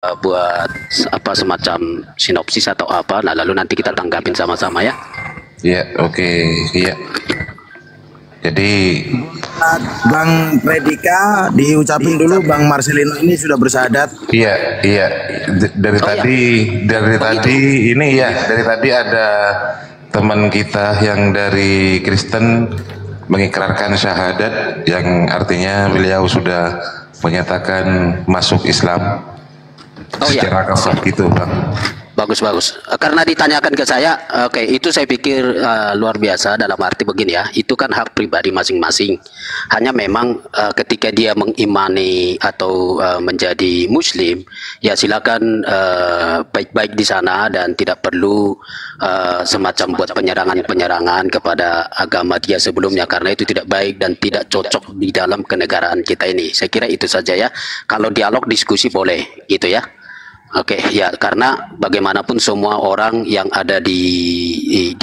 buat apa semacam sinopsis atau apa, nah lalu nanti kita tanggapin sama-sama ya. Iya, oke, iya. Jadi, Bang Predika diucapin dulu Bang Marcelino ini sudah bersahadat. iya, iya. Dari Oh ya, tadi, dari oh gitu. tadi ini ya, dari tadi ada teman kita yang dari Kristen mengikrarkan syahadat, yang artinya beliau sudah menyatakan masuk Islam Oh ya, secara oke. kafah gitu, Bang. Bagus bagus. Karena ditanyakan ke saya, oke, itu saya pikir luar biasa dalam arti begini ya. Itu kan hak pribadi masing-masing. Hanya memang ketika dia mengimani atau menjadi Muslim, ya silakan baik-baik di sana dan tidak perlu semacam buat penyerangan-penyerangan kepada agama dia sebelumnya karena itu tidak baik dan tidak cocok di dalam kenegaraan kita ini. Saya kira itu saja ya. Kalau dialog diskusi boleh, gitu ya. Oke, ya karena bagaimanapun semua orang yang ada di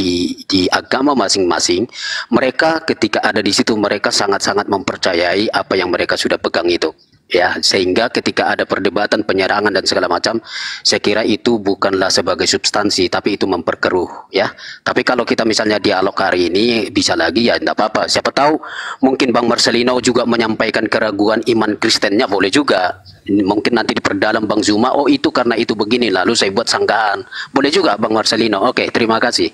agama masing-masing, mereka ketika ada di situ mereka sangat-sangat mempercayai apa yang mereka sudah pegang itu. Ya, sehingga ketika ada perdebatan, penyerangan dan segala macam, saya kira itu bukanlah sebagai substansi, tapi itu memperkeruh, ya. Tapi kalau kita misalnya dialog hari ini bisa lagi ya, tidak apa-apa. Siapa tahu mungkin Bang Marcelino juga menyampaikan keraguan iman Kristennya, boleh juga. Mungkin nanti diperdalam Bang Zuma, oh itu karena itu begini, lalu saya buat sanggahan. Boleh juga Bang Marcelino. Oke, terima kasih.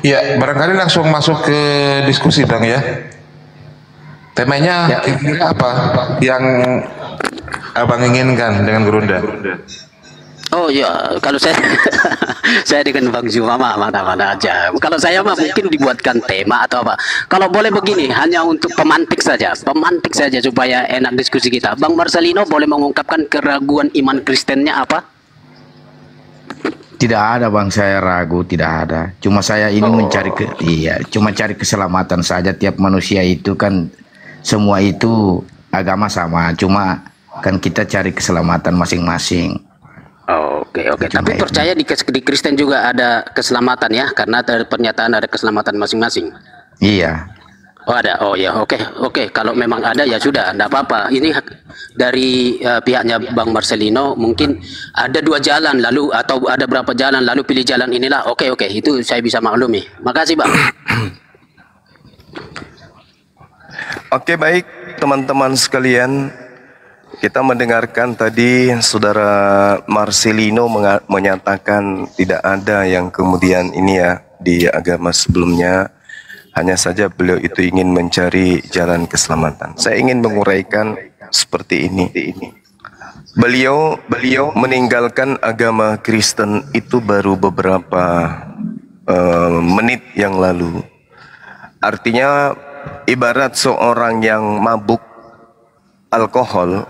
Ya, barangkali langsung masuk ke diskusi, Bang ya. Temanya Ya. kira-kira apa yang Abang inginkan dengan Gerunda? Oh ya, kalau saya saya dengan Bang Zuma mah mana-mana aja. Kalau saya mah mungkin dibuatkan tema atau apa. Kalau boleh begini, hanya untuk pemantik saja supaya enak diskusi kita. Bang Marcelino boleh mengungkapkan keraguan iman Kristennya apa? Tidak ada Bang, saya ragu, tidak ada. Cuma saya ini mencari Oh, cuma cari keselamatan saja. Tiap manusia itu kan semua itu agama sama, cuma kan kita cari keselamatan masing-masing. oke oke. Tapi Cuma itu. percaya di Kristen juga ada keselamatan ya, karena dari pernyataan ada keselamatan masing-masing. Iya. Oh ada, oh ya, oke, oke. Kalau memang ada ya sudah, enggak apa-apa. Ini dari pihaknya Bang Marcelino mungkin ada dua jalan lalu atau ada berapa jalan lalu pilih jalan inilah. Oke oke, itu saya bisa maklumi. Makasih Bang. Oke, baik teman-teman sekalian, kita mendengarkan tadi saudara Marcelino menyatakan tidak ada yang kemudian ini ya di agama sebelumnya, hanya saja beliau itu ingin mencari jalan keselamatan. Saya ingin menguraikan seperti ini. Beliau meninggalkan agama Kristen itu baru beberapa menit yang lalu. Artinya ibarat seorang yang mabuk alkohol,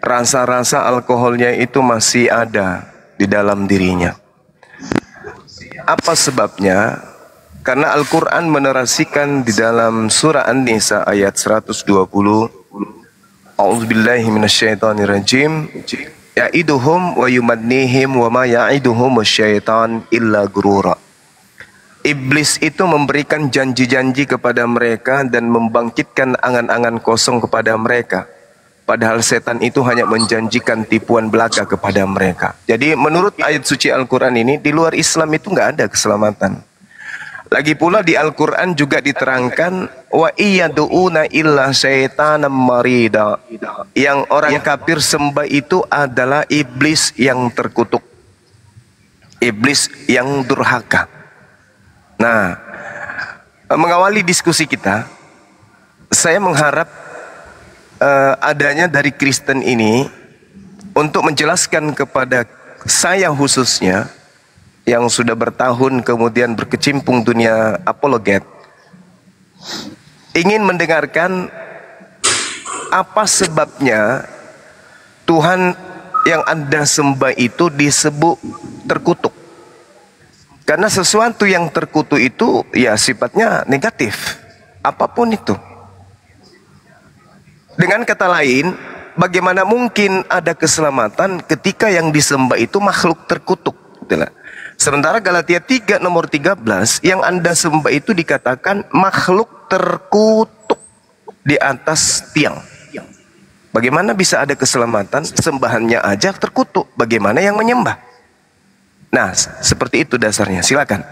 rasa-rasa alkoholnya itu masih ada di dalam dirinya. Apa sebabnya? Karena Al-Quran menerasikan di dalam surah An-Nisa ayat 120, A'udzubillahi minasyaitonirrajim, ya'iduhum wa yumannihim wa ma ya'iduhum syaitan illa gurura. Iblis itu memberikan janji-janji kepada mereka dan membangkitkan angan-angan kosong kepada mereka. Padahal setan itu hanya menjanjikan tipuan belaka kepada mereka. Jadi menurut ayat suci Al-Quran ini, di luar Islam itu nggak ada keselamatan. Lagi pula di Al-Quran juga diterangkan, wa iyyadu'una illa syaitanan marida. Yang orang kafir sembah itu adalah iblis yang terkutuk. Iblis yang durhaka. Nah, mengawali diskusi kita, saya mengharap adanya dari Kristen ini untuk menjelaskan kepada saya khususnya yang sudah bertahun kemudian berkecimpung dunia apologet, ingin mendengarkan apa sebabnya Tuhan yang Anda sembah itu disebut terkutuk. Karena sesuatu yang terkutuk itu ya sifatnya negatif, apapun itu. Dengan kata lain, bagaimana mungkin ada keselamatan ketika yang disembah itu makhluk terkutuk? Itulah. Sementara Galatia 3 nomor 13, yang Anda sembah itu dikatakan makhluk terkutuk di atas tiang. Bagaimana bisa ada keselamatan? Sembahannya aja terkutuk. Bagaimana yang menyembah? Nah, seperti itu dasarnya. Silakan.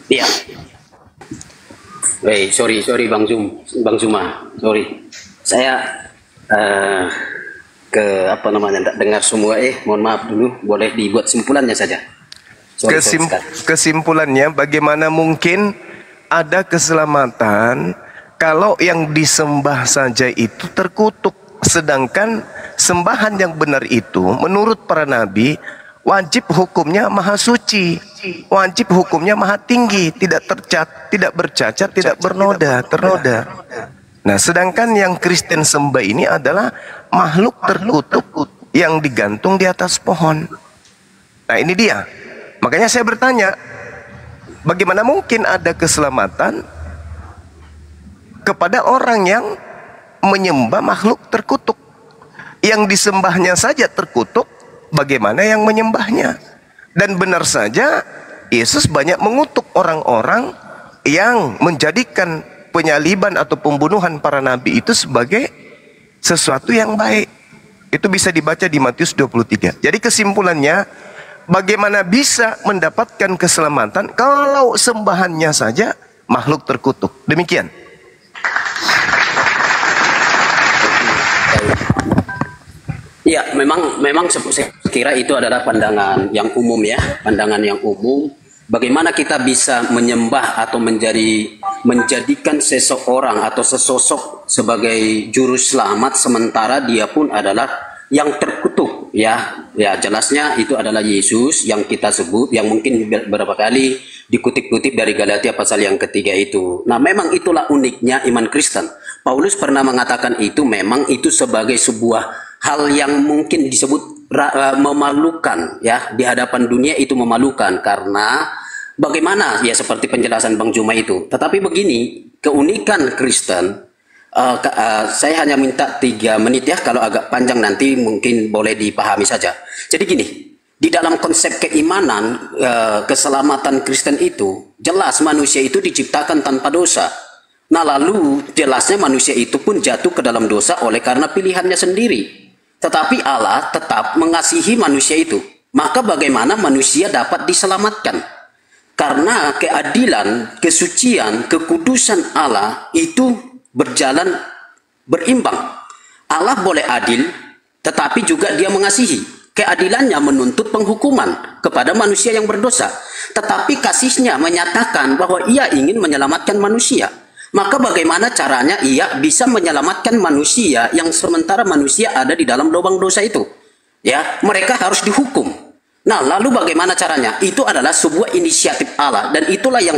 Iya. Sorry Bang Zuma, sorry. Saya tidak dengar semua. Mohon maaf dulu. Boleh dibuat simpulannya saja. Kesimpulannya, bagaimana mungkin ada keselamatan kalau yang disembah saja itu terkutuk, sedangkan sembahan yang benar itu menurut para nabi wajib hukumnya maha suci, wajib hukumnya maha tinggi, tidak bercacat, tidak ternoda. Nah, sedangkan yang Kristen sembah ini adalah makhluk terkutuk yang digantung di atas pohon. Nah, ini dia. Makanya saya bertanya, bagaimana mungkin ada keselamatan kepada orang yang menyembah makhluk terkutuk? Yang disembahnya saja terkutuk, bagaimana yang menyembahnya? Dan benar saja, Yesus banyak mengutuk orang-orang yang menjadikan penyaliban atau pembunuhan para nabi itu sebagai sesuatu yang baik. Itu bisa dibaca di Matius 23. Jadi kesimpulannya, bagaimana bisa mendapatkan keselamatan kalau sembahannya saja makhluk terkutuk? Demikian. Ya, memang saya kira itu adalah pandangan yang umum ya, pandangan yang umum. Bagaimana kita bisa menyembah atau menjadikan seseorang atau sesosok sebagai juru selamat sementara dia pun adalah yang terkutuk ya. Ya, jelasnya itu adalah Yesus yang kita sebut, yang mungkin beberapa kali dikutip-kutip dari Galatia pasal yang ketiga itu. Nah, memang itulah uniknya iman Kristen. Paulus pernah mengatakan itu, memang itu sebagai sebuah hal yang mungkin disebut memalukan ya, di hadapan dunia itu memalukan, karena bagaimana ya, seperti penjelasan Bang Juma itu. Tetapi begini, keunikan Kristen, saya hanya minta 3 menit ya, kalau agak panjang nanti mungkin boleh dipahami saja. Jadi gini, di dalam konsep keimanan, keselamatan Kristen itu jelas manusia itu diciptakan tanpa dosa. Nah, lalu jelasnya manusia itu pun jatuh ke dalam dosa oleh karena pilihannya sendiri. Tetapi Allah tetap mengasihi manusia itu. Maka bagaimana manusia dapat diselamatkan? Karena keadilan, kesucian, kekudusan Allah itu berjalan berimbang. Allah boleh adil, tetapi juga dia mengasihi. Keadilannya menuntut penghukuman kepada manusia yang berdosa. Tetapi kasihnya menyatakan bahwa ia ingin menyelamatkan manusia. Maka bagaimana caranya ia bisa menyelamatkan manusia yang sementara manusia ada di dalam lubang dosa itu? Ya, mereka harus dihukum. Nah, lalu bagaimana caranya? Itu adalah sebuah inisiatif Allah, dan itulah yang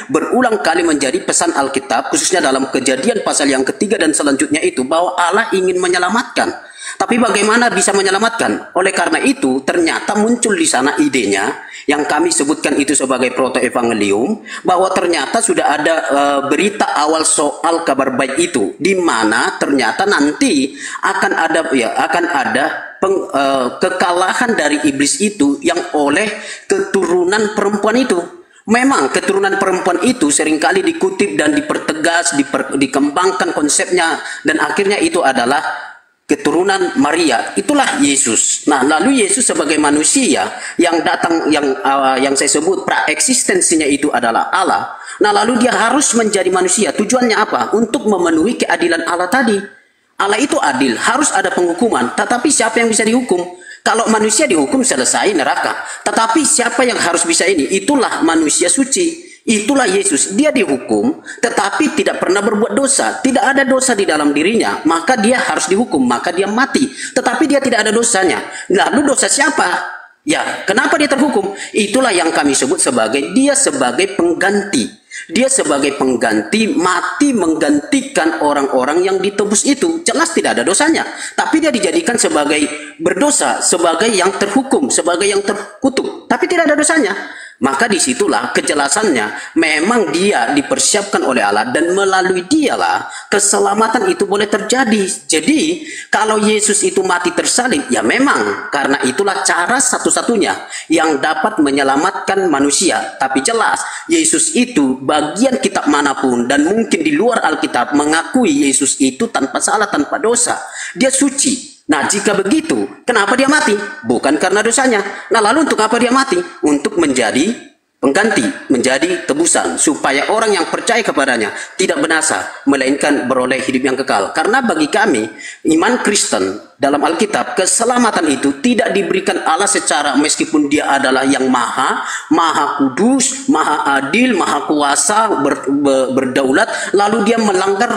berulang kali menjadi pesan Alkitab, khususnya dalam Kejadian pasal yang ketiga dan selanjutnya itu, bahwa Allah ingin menyelamatkan. Tapi bagaimana bisa menyelamatkan? Oleh karena itu, ternyata muncul di sana idenya, yang kami sebutkan itu sebagai proto-evangelium, bahwa ternyata sudah ada berita awal soal kabar baik itu, di mana ternyata nanti akan ada kekalahan dari iblis itu yang oleh keturunan perempuan itu. Memang keturunan perempuan itu seringkali dikutip dan dipertegas, dikembangkan konsepnya, dan akhirnya itu adalah keturunan Maria, itulah Yesus. Nah, lalu Yesus sebagai manusia yang datang, yang saya sebut praeksistensinya itu adalah Allah. Nah, lalu dia harus menjadi manusia. Tujuannya apa? Untuk memenuhi keadilan Allah tadi. Allah itu adil, harus ada penghukuman. Tetapi siapa yang bisa dihukum? Kalau manusia dihukum selesai neraka. Tetapi siapa yang harus bisa ini? Itulah manusia suci. Itulah Yesus. Dia dihukum, tetapi tidak pernah berbuat dosa. Tidak ada dosa di dalam dirinya, maka dia harus dihukum, maka dia mati. Tetapi dia tidak ada dosanya. Lalu dosa siapa? Ya, kenapa dia terhukum? Itulah yang kami sebut sebagai dia sebagai pengganti. Dia sebagai pengganti, mati menggantikan orang-orang yang ditebus itu. Jelas tidak ada dosanya, tapi dia dijadikan sebagai berdosa, sebagai yang terhukum, sebagai yang terkutuk, tapi tidak ada dosanya. Maka disitulah kejelasannya, memang dia dipersiapkan oleh Allah dan melalui dialah keselamatan itu boleh terjadi. Jadi kalau Yesus itu mati tersalib, ya memang karena itulah cara satu-satunya yang dapat menyelamatkan manusia. Tapi jelas Yesus itu bagian kitab manapun dan mungkin di luar Alkitab mengakui Yesus itu tanpa salah, tanpa dosa. Dia suci. Nah, jika begitu, kenapa dia mati? Bukan karena dosanya. Nah, lalu untuk apa dia mati? Untuk menjadi pengganti, menjadi tebusan, supaya orang yang percaya kepadanya tidak binasa, melainkan beroleh hidup yang kekal. Karena bagi kami, iman Kristen dalam Alkitab, keselamatan itu tidak diberikan Allah secara, meskipun dia adalah yang maha kudus, maha adil, maha kuasa, berdaulat, lalu dia melanggar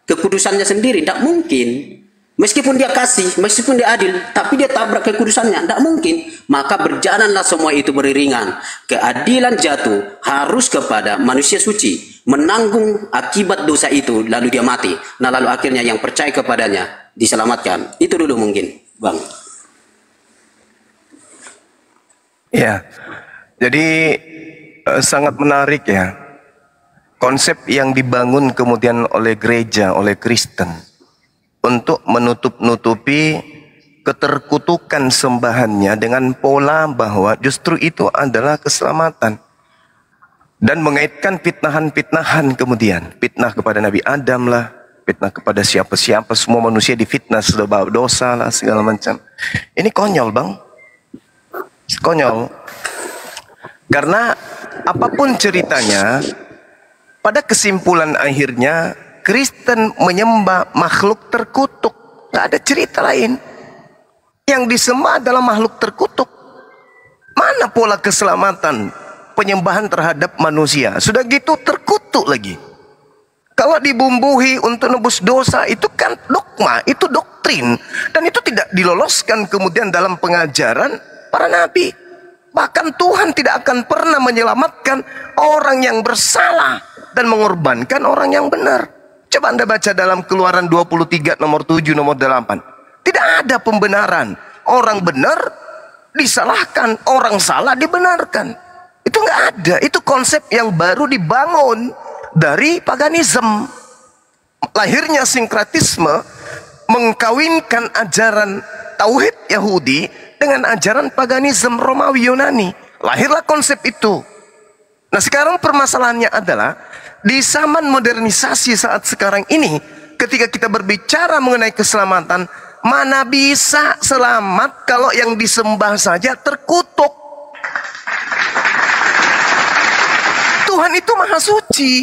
kekudusannya sendiri. Tidak mungkin. Meskipun dia kasih, meskipun dia adil, tapi dia tabrak kekudusannya, tidak mungkin. Maka berjalanlah semua itu beriringan. Keadilan jatuh harus kepada manusia suci, menanggung akibat dosa itu, lalu dia mati. Nah, lalu akhirnya yang percaya kepadanya diselamatkan. Itu dulu mungkin, Bang. Ya, jadi sangat menarik ya. Konsep yang dibangun kemudian oleh gereja, oleh Kristen, untuk menutup-nutupi keterkutukan sembahannya dengan pola bahwa justru itu adalah keselamatan. Dan mengaitkan fitnahan-fitnahan kemudian. Fitnah kepada Nabi Adam lah, fitnah kepada siapa-siapa, semua manusia difitnah sudah bawa dosa lah, segala macam. Ini konyol, Bang. Konyol. Karena apapun ceritanya, pada kesimpulan akhirnya Kristen menyembah makhluk terkutuk. Gak ada cerita lain. Yang disembah adalah makhluk terkutuk. Mana pola keselamatan penyembahan terhadap manusia? Sudah gitu terkutuk lagi. Kalau dibumbui untuk nebus dosa, itu kan dogma, itu doktrin. Dan itu tidak diloloskan kemudian dalam pengajaran para nabi. Bahkan Tuhan tidak akan pernah menyelamatkan orang yang bersalah dan mengorbankan orang yang benar. Coba Anda baca dalam Keluaran 23 nomor 7 nomor 8. Tidak ada pembenaran. Orang benar disalahkan, orang salah dibenarkan. Itu nggak ada. Itu konsep yang baru dibangun dari paganisme. Lahirnya sinkretisme mengkawinkan ajaran tauhid Yahudi dengan ajaran paganisme Romawi Yunani. Lahirlah konsep itu. Nah, sekarang permasalahannya adalah di zaman modernisasi saat sekarang ini, ketika kita berbicara mengenai keselamatan, mana bisa selamat kalau yang disembah saja terkutuk? Tuhan itu maha suci.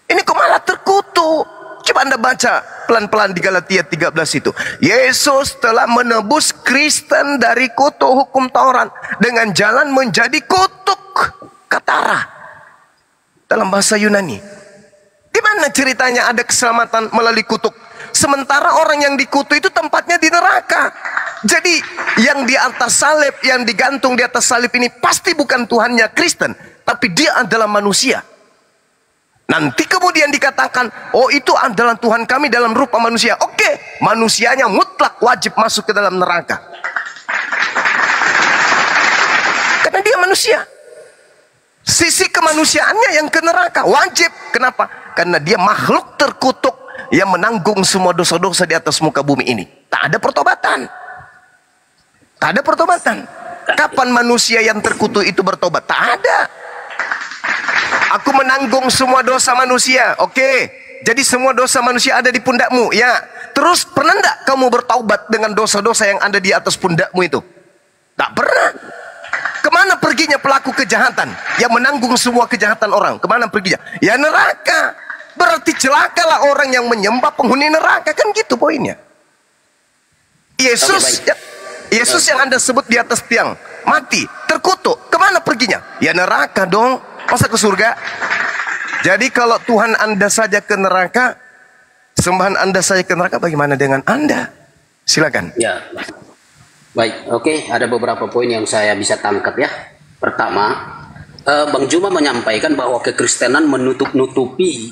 Ini kok malah terkutuk? Coba Anda baca pelan-pelan di Galatia 13 itu. Yesus telah menebus Kristen dari kutuk hukum Taurat dengan jalan menjadi kutuk katara. Dalam bahasa Yunani. Di mana ceritanya ada keselamatan melalui kutuk? Sementara orang yang dikutuk itu tempatnya di neraka. Jadi yang di atas salib, yang digantung di atas salib ini pasti bukan Tuhannya Kristen, tapi dia adalah manusia. Nanti kemudian dikatakan, oh itu adalah Tuhan kami dalam rupa manusia. Oke, manusianya mutlak wajib masuk ke dalam neraka. Karena dia manusia. Sisi kemanusiaannya yang ke neraka wajib. Kenapa? Karena dia makhluk terkutuk yang menanggung semua dosa-dosa di atas muka bumi ini. Tak ada pertobatan. Tak ada pertobatan. Kapan manusia yang terkutuk itu bertobat? Tak ada. Aku menanggung semua dosa manusia. Oke. Jadi semua dosa manusia ada di pundakmu. Ya. Terus pernah enggak kamu bertaubat dengan dosa-dosa yang ada di atas pundakmu itu? Tak pernah. Kemana perginya pelaku kejahatan yang menanggung semua kejahatan orang? Kemana perginya? Ya neraka. Berarti celakalah orang yang menyembah penghuni neraka. Kan gitu poinnya. Yesus yang Anda sebut di atas tiang mati, terkutuk. Kemana perginya? Ya neraka dong. Masa ke surga? Jadi kalau Tuhan Anda saja ke neraka, sembahan Anda saja ke neraka, bagaimana dengan Anda? Silakan. Ya. Baik, oke, ada beberapa poin yang saya bisa tangkap ya. Pertama, Bang Juma menyampaikan bahwa kekristenan menutup-nutupi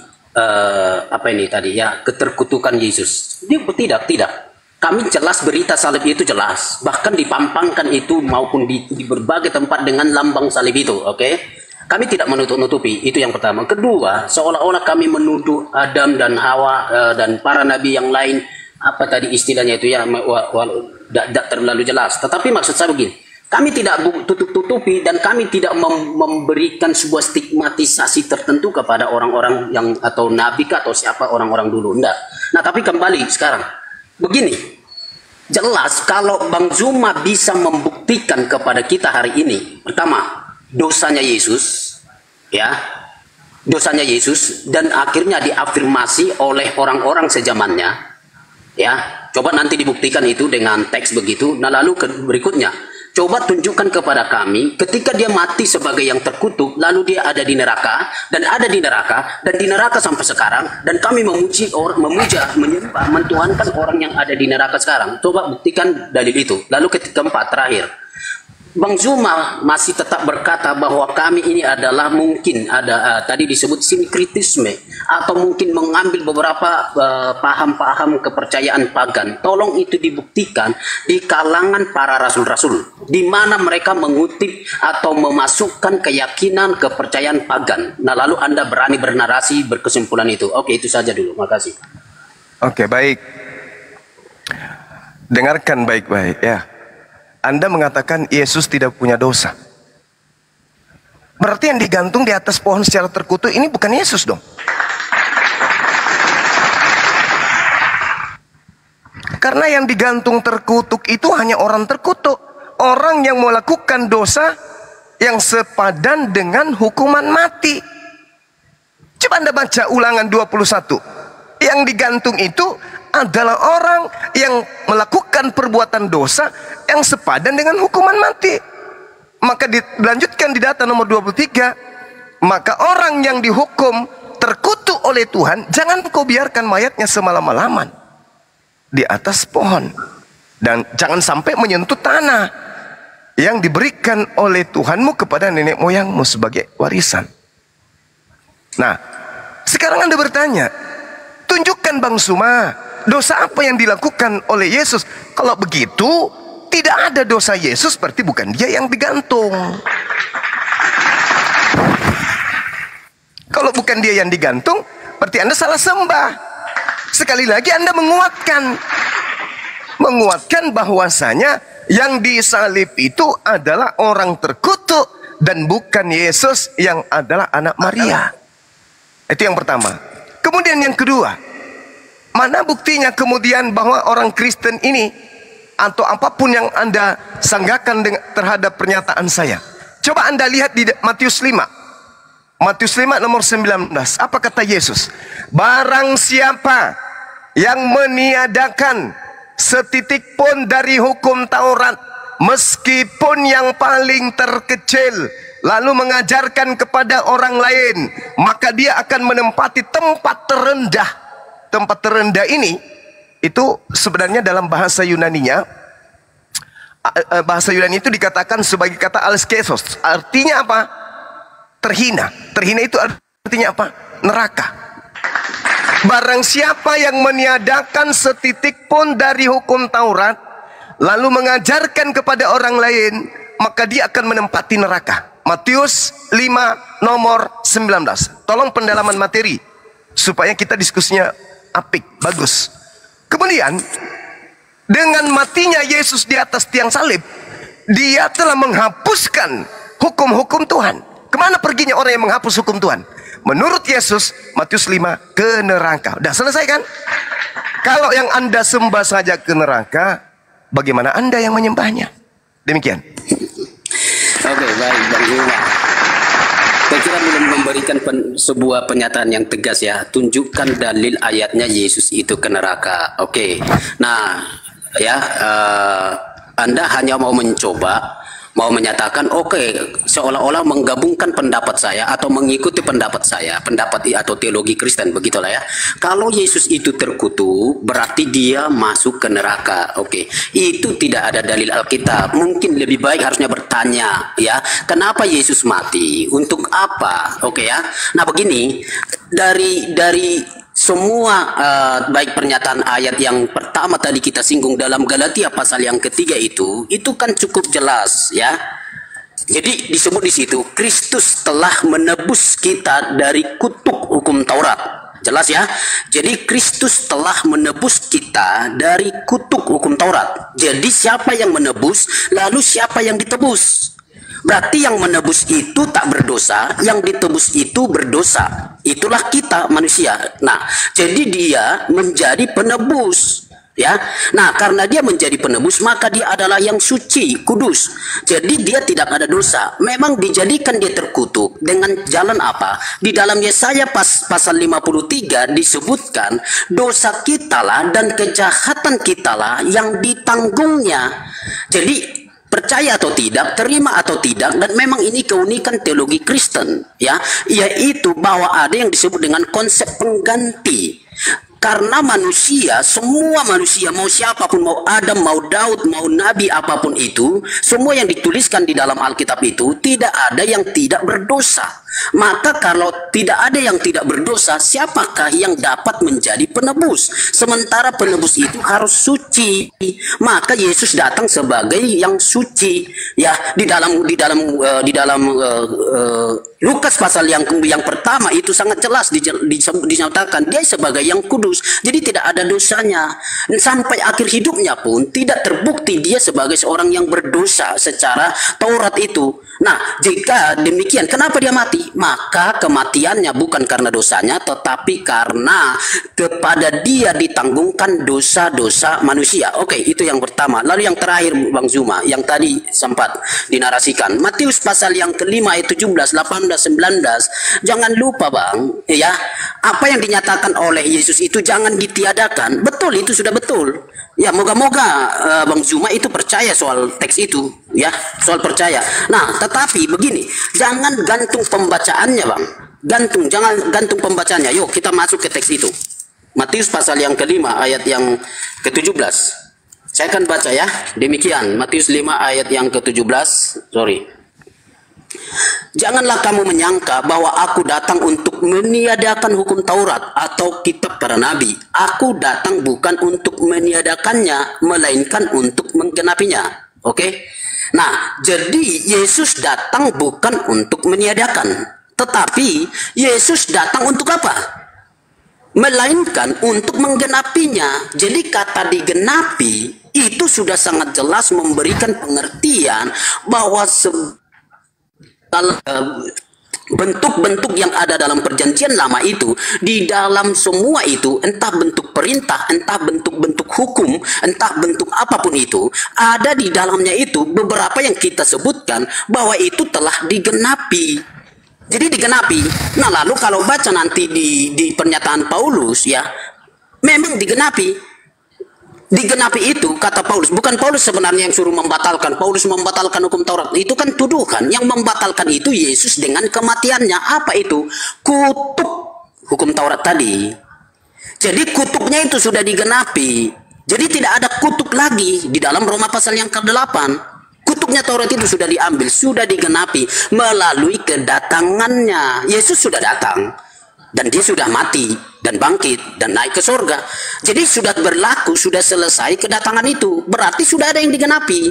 apa ini tadi ya, keterkutukan Yesus. Dia tidak. Kami jelas berita salib itu jelas, bahkan dipampangkan itu maupun di berbagai tempat dengan lambang salib itu, oke? Kami tidak menutup-nutupi, itu yang pertama. Kedua, seolah-olah kami menuduh Adam dan Hawa dan para nabi yang lain, apa tadi istilahnya itu ya, tidak terlalu jelas. Tetapi maksud saya begini, kami tidak tutup-tutupi dan kami tidak memberikan sebuah stigmatisasi tertentu kepada orang-orang yang atau nabi atau siapa orang-orang dulu, enggak. Nah, tapi kembali sekarang. Begini, jelas kalau Bang Zuma bisa membuktikan kepada kita hari ini, pertama, dosanya Yesus, ya, dosanya Yesus, dan akhirnya diafirmasi oleh orang-orang sezamannya, ya, coba nanti dibuktikan itu dengan teks begitu. Nah, lalu berikutnya, coba tunjukkan kepada kami ketika dia mati sebagai yang terkutuk, lalu dia ada di neraka dan di neraka sampai sekarang, dan kami memuja, menyembah, mentuhankan orang yang ada di neraka sekarang. Coba buktikan dalil itu. Lalu keempat, terakhir, Bang Zuma masih tetap berkata bahwa kami ini adalah mungkin ada tadi disebut sinkritisme atau mungkin mengambil beberapa paham-paham kepercayaan pagan. Tolong itu dibuktikan di kalangan para rasul-rasul, di mana mereka mengutip atau memasukkan keyakinan kepercayaan pagan. Nah, lalu Anda berani bernarasi berkesimpulan itu. Oke, itu saja dulu. Makasih. Oke, baik. Dengarkan baik-baik ya. Anda mengatakan Yesus tidak punya dosa. Berarti yang digantung di atas pohon secara terkutuk ini bukan Yesus dong. Karena yang digantung terkutuk itu hanya orang terkutuk. Orang yang melakukan dosa yang sepadan dengan hukuman mati. Coba Anda baca Ulangan 21. Yang digantung itu adalah orang yang melakukan perbuatan dosa yang sepadan dengan hukuman mati. Maka dilanjutkan di data nomor 23, maka orang yang dihukum terkutuk oleh Tuhan, jangan kau biarkan mayatnya semalam-malaman di atas pohon, dan jangan sampai menyentuh tanah yang diberikan oleh Tuhanmu kepada nenek moyangmu sebagai warisan. Nah, sekarang Anda bertanya, tunjukkan Bang Zuma, dosa apa yang dilakukan oleh Yesus? Kalau begitu, tidak ada dosa Yesus, berarti bukan dia yang digantung. Kalau bukan dia yang digantung, berarti Anda salah sembah. Sekali lagi Anda menguatkan bahwasanya yang disalib itu adalah orang terkutuk dan bukan Yesus yang adalah anak Maria. Itu yang pertama. Kemudian yang kedua, mana buktinya kemudian bahwa orang Kristen ini atau apapun yang Anda sanggakan terhadap pernyataan saya? Coba Anda lihat di Matius 5. Matius 5 nomor 19. Apa kata Yesus? Barang siapa yang meniadakan setitik pun dari hukum Taurat, meskipun yang paling terkecil, lalu mengajarkan kepada orang lain, maka dia akan menempati tempat terendah. Tempat terendah ini, itu sebenarnya dalam bahasa Yunaninya, bahasa Yunani itu dikatakan sebagai kata alskesos. Artinya apa? Terhina. Terhina itu artinya apa? Neraka. Barang siapa yang meniadakan setitik pun dari hukum Taurat, lalu mengajarkan kepada orang lain, maka dia akan menempati neraka. Matius 5 nomor 19. Tolong pendalaman materi supaya kita diskusinya apik, bagus. Kemudian dengan matinya Yesus di atas tiang salib, dia telah menghapuskan hukum-hukum Tuhan. Kemana perginya orang yang menghapus hukum Tuhan? Menurut Yesus, Matius 5, ke neraka. Udah selesai kan? Kalau yang Anda sembah saja ke neraka, bagaimana Anda yang menyembahnya? Demikian. Oke, baik Bang Zuma. Saya kira belum memberikan sebuah pernyataan yang tegas ya. Tunjukkan dalil ayatnya Yesus itu ke neraka. Oke. Nah, ya Anda hanya mau mencoba, mau menyatakan seolah-olah menggabungkan pendapat saya atau mengikuti pendapat saya, pendapat atau teologi Kristen, begitulah ya. Kalau Yesus itu terkutuk, berarti dia masuk ke neraka. Oke, itu tidak ada dalil Alkitab. Mungkin lebih baik harusnya bertanya ya, kenapa Yesus mati? Untuk apa? Oke ya. Nah begini, dari semua baik pernyataan ayat yang pertama tadi kita singgung dalam Galatia pasal yang ketiga itu kan cukup jelas ya. Jadi disebut di situ Kristus telah menebus kita dari kutuk hukum Taurat. Jelas ya. Jadi Kristus telah menebus kita dari kutuk hukum Taurat. Jadi siapa yang menebus, lalu siapa yang ditebus? Berarti yang menebus itu tak berdosa, yang ditebus itu berdosa. Itulah kita manusia. Nah, jadi dia menjadi penebus. Ya, nah karena dia menjadi penebus maka dia adalah yang suci, kudus. Jadi dia tidak ada dosa. Memang dijadikan dia terkutuk dengan jalan apa? Di dalam Yesaya pasal 53 disebutkan dosa kitalah dan kejahatan kitalah yang ditanggungnya. Jadi percaya atau tidak, terima atau tidak, dan memang ini keunikan teologi Kristen, ya, yaitu bahwa ada yang disebut dengan konsep pengganti. Karena manusia, semua manusia, mau siapapun, mau Adam, mau Daud, mau Nabi apapun itu, semua yang dituliskan di dalam Alkitab itu tidak ada yang tidak berdosa. Maka kalau tidak ada yang tidak berdosa, siapakah yang dapat menjadi penebus? Sementara penebus itu harus suci. Maka Yesus datang sebagai yang suci. Ya, di dalam Lukas pasal yang pertama itu sangat jelas dinyatakan dia sebagai yang kudus. Jadi tidak ada dosanya. Sampai akhir hidupnya pun tidak terbukti dia sebagai seorang yang berdosa secara Taurat itu. Nah, jika demikian, kenapa dia mati? Maka kematiannya bukan karena dosanya, tetapi karena kepada dia ditanggungkan dosa-dosa manusia. Oke, itu yang pertama. Lalu yang terakhir, Bang Zuma, yang tadi sempat dinarasikan. Matius pasal yang kelima ayat 17, 18, 19. Jangan lupa, Bang, ya, apa yang dinyatakan oleh Yesus itu jangan ditiadakan. Betul, itu sudah betul. Ya, moga-moga Bang Zuma itu percaya soal teks itu, ya, soal percaya. Nah, tetapi begini, jangan gantung pembacaannya, Bang. Jangan gantung pembacaannya. Yuk, kita masuk ke teks itu. Matius pasal yang kelima ayat yang ke-17. Saya akan baca ya. Demikian, Matius 5 ayat yang ke-17. Janganlah kamu menyangka bahwa aku datang untuk meniadakan hukum Taurat atau kitab para nabi. Aku datang bukan untuk meniadakannya, melainkan untuk menggenapinya. Oke? Nah, jadi Yesus datang bukan untuk meniadakan, tetapi Yesus datang untuk apa? Melainkan untuk menggenapinya. Jadi kata digenapi itu sudah sangat jelas memberikan pengertian bahwa bentuk-bentuk yang ada dalam perjanjian lama itu, di dalam semua itu, entah bentuk perintah, entah bentuk-bentuk hukum, entah bentuk apapun itu, ada di dalamnya itu beberapa yang kita sebutkan bahwa itu telah digenapi. Jadi digenapi. Nah, lalu kalau baca nanti di pernyataan Paulus, ya, memang digenapi. Digenapi itu kata Paulus, bukan Paulus sebenarnya yang suruh membatalkan. Paulus membatalkan hukum Taurat, itu kan tuduhan. Yang membatalkan itu Yesus dengan kematiannya. Apa itu? Kutuk hukum Taurat tadi. Jadi kutuknya itu sudah digenapi. Jadi tidak ada kutuk lagi di dalam Roma pasal yang ke-8. Kutuknya Taurat itu sudah diambil, sudah digenapi melalui kedatangannya. Yesus sudah datang. Dan dia sudah mati dan bangkit dan naik ke surga. Jadi sudah berlaku, sudah selesai kedatangan itu. Berarti sudah ada yang digenapi.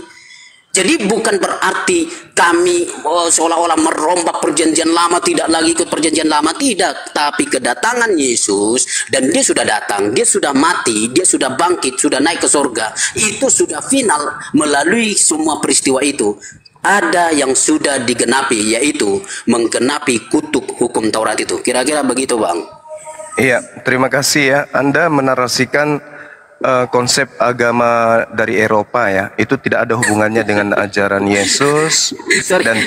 Jadi bukan berarti kami seolah-olah merombak perjanjian lama, tidak lagi ikut perjanjian lama, tidak. Tapi kedatangan Yesus, dan dia sudah datang, dia sudah mati, dia sudah bangkit, sudah naik ke surga. Itu sudah final melalui semua peristiwa itu. Ada yang sudah digenapi, yaitu menggenapi kutuk hukum Taurat itu. Kira-kira begitu, Bang. Iya, terima kasih ya. Anda menarasikan konsep agama dari Eropa ya. Itu tidak ada hubungannya dengan ajaran Yesus. Dan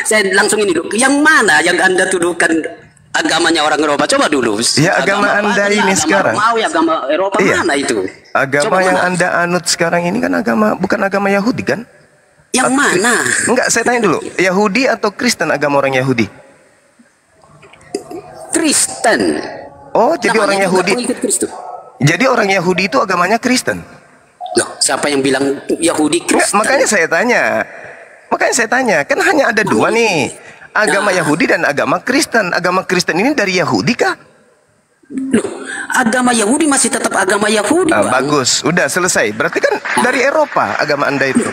saya langsung ini dulu. Yang mana yang Anda tuduhkan agamanya orang Eropa? Coba dulu. Ya, agama Anda ini sekarang. Agama Eropa iya. Mana itu? Agama yang Anda anut sekarang ini kan bukan agama Yahudi kan? Yang mana? Enggak, saya tanya dulu. Yahudi atau Kristen agama orang Yahudi? Kristen. Oh, jadi orang Yahudi. Jadi orang Yahudi itu agamanya Kristen. Loh, siapa yang bilang Yahudi Kristen? Enggak, makanya saya tanya. Kan hanya ada dua nih. Agama Yahudi dan agama Kristen. Agama Kristen ini dari Yahudi kah? Loh, agama Yahudi masih tetap agama Yahudi, Bang. Bagus, udah selesai. Berarti kan dari Eropa agama Anda itu.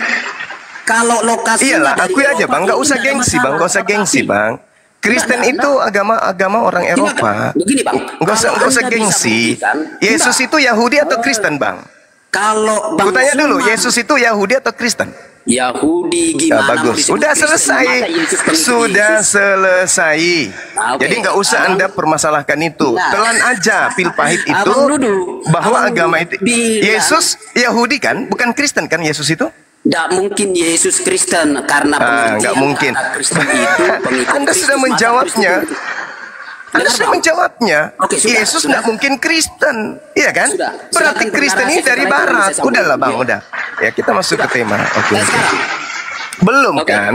Kalau lokasinya Iyalah, akui aja Bang, nggak usah gengsi Bang, nggak usah gengsi Bang. Kristen itu agama orang Eropa. Begini Bang, nggak usah gengsi. Yesus itu Yahudi atau Kristen Bang? Kalau Bang Kutanya dulu, Suman, Yesus itu Yahudi atau Kristen? Yahudi gimana? Bagus, mau disebut udah Kristen? selesai, Masa Yesus kan sudah Yesus? selesai. Oke. Jadi nggak usah Anda permasalahkan itu. Nah. Telan aja pil pahit itu Abang duduk. bahwa Abang agama duduk. itu Bilang. Yesus Yahudi kan, bukan Kristen kan Yesus itu? Tidak mungkin Yesus Kristen karena nggak mungkin. Kristen itu pengikut Anda Kristus. sudah Masa menjawabnya. Kristen itu? Anda Dengar, sudah Bang. menjawabnya. Oke, sudah, Yesus sudah. nggak mungkin Kristen, iya kan? Sudah. Berarti Silakan Kristen ini bernarasi, dari setelah itu Barat. bisa sambung. Udahlah Bang, Oke. udah. Ya kita masuk Sudah. ke tema. Oke. Nah, sekarang. Belum Oke. kan?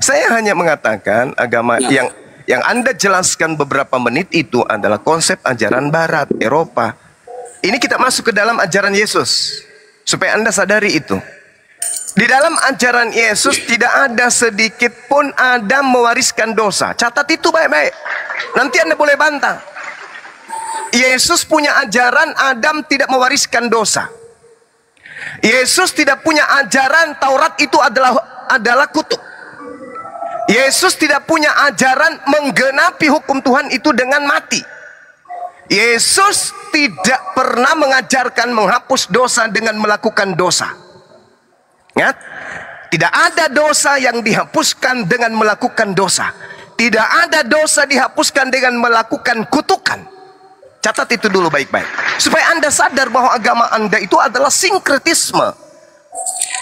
Saya hanya mengatakan agama Ya. yang Anda jelaskan beberapa menit itu adalah konsep ajaran Barat, Eropa. Ini kita masuk ke dalam ajaran Yesus supaya Anda sadari itu. Di dalam ajaran Yesus tidak ada sedikit pun Adam mewariskan dosa. Catat itu baik-baik. Nanti Anda boleh bantah. Yesus punya ajaran Adam tidak mewariskan dosa. Yesus tidak punya ajaran Taurat itu adalah kutuk. Yesus tidak punya ajaran menggenapi hukum Tuhan itu dengan mati. Yesus tidak pernah mengajarkan menghapus dosa dengan melakukan dosa. Ingat, tidak ada dosa yang dihapuskan dengan melakukan dosa. Tidak ada dosa dihapuskan dengan melakukan kutukan. Catat itu dulu baik-baik. Supaya Anda sadar bahwa agama Anda itu adalah sinkretisme.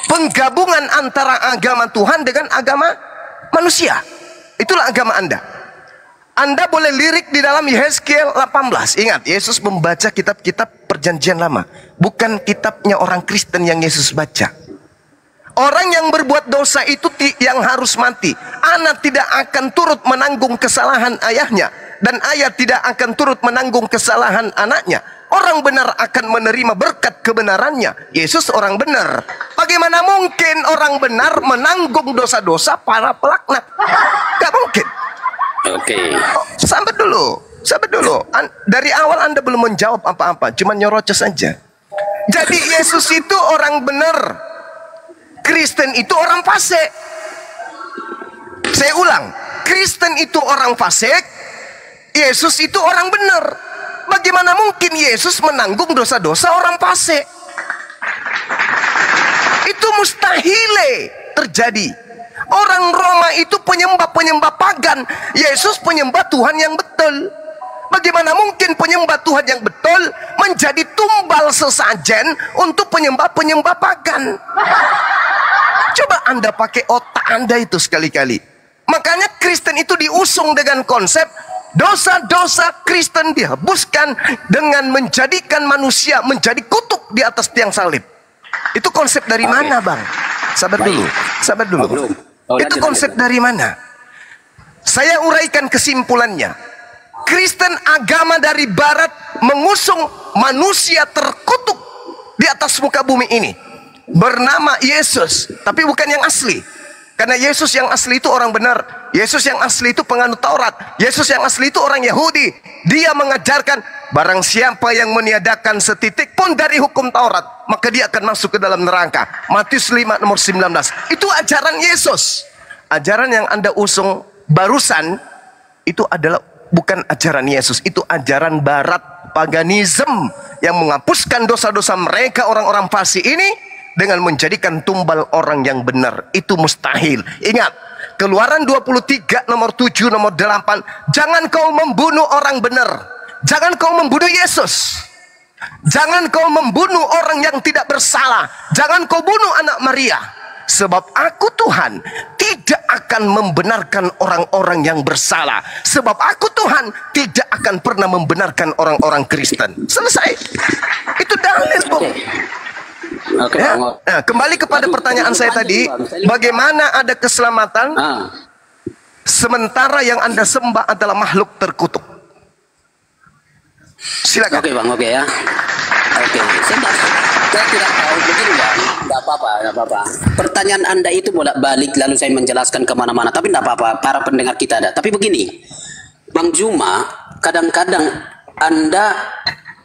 Penggabungan antara agama Tuhan dengan agama manusia. Itulah agama Anda. Anda boleh lirik di dalam Yehezkiel 18. Ingat, Yesus membaca kitab-kitab perjanjian lama. Bukan kitabnya orang Kristen yang Yesus baca. Orang yang berbuat dosa itu yang harus mati. Anak tidak akan turut menanggung kesalahan ayahnya. Dan ayah tidak akan turut menanggung kesalahan anaknya. Orang benar akan menerima berkat kebenarannya. Yesus orang benar. Bagaimana mungkin orang benar menanggung dosa-dosa para pelaknat? Gak mungkin. Oke. Sabar dulu. Dari awal Anda belum menjawab apa-apa. Cuma nyorocos saja. Jadi Yesus itu orang benar. Kristen itu orang fasik. Saya ulang. Kristen itu orang fasik. Yesus itu orang benar. Bagaimana mungkin Yesus menanggung dosa-dosa orang fasik? Itu mustahil terjadi. Orang Roma itu penyembah-penyembah pagan. Yesus penyembah Tuhan yang betul. Bagaimana mungkin penyembah Tuhan yang betul menjadi tumbal sesajen untuk penyembah-penyembah pagan? Coba Anda pakai otak Anda itu sekali-kali. Makanya Kristen itu diusung dengan konsep dosa-dosa Kristen dihapuskan dengan menjadikan manusia menjadi kutuk di atas tiang salib. Itu konsep dari mana, Bang? Sabar dulu. Itu konsep dari mana? Saya uraikan kesimpulannya. Kristen agama dari Barat mengusung manusia terkutuk di atas muka bumi ini. Bernama Yesus, tapi bukan yang asli. Karena Yesus yang asli itu orang benar. Yesus yang asli itu penganut Taurat. Yesus yang asli itu orang Yahudi. Dia mengajarkan barang siapa yang meniadakan setitik pun dari hukum Taurat, maka dia akan masuk ke dalam neraka. Matius 5 nomor 19. Itu ajaran Yesus. Ajaran yang Anda usung barusan itu adalah bukan ajaran Yesus. Itu ajaran Barat, paganisme yang menghapuskan dosa-dosa mereka orang-orang fasik ini dengan menjadikan tumbal orang yang benar. Itu mustahil. Ingat, Keluaran 23 nomor 7 nomor 8. Jangan kau membunuh orang benar. Jangan kau membunuh Yesus. Jangan kau membunuh orang yang tidak bersalah. Jangan kau bunuh anak Maria. Sebab aku Tuhan tidak akan membenarkan orang-orang yang bersalah. Sebab aku Tuhan tidak akan pernah membenarkan orang-orang Kristen. Selesai. Itu dalil, Bung. Oke, Ya? Nah, kembali kepada pertanyaan saya tadi, bagaimana ada keselamatan sementara yang Anda sembah adalah makhluk terkutuk? Silakan. Oke Bang, oke ya. Oke, saya tidak tahu begini Bang, nggak apa-apa. Pertanyaan Anda itu bolak-balik lalu saya menjelaskan kemana-mana, tapi nggak apa-apa, para pendengar kita ada. Tapi begini, Bang Juma, kadang-kadang Anda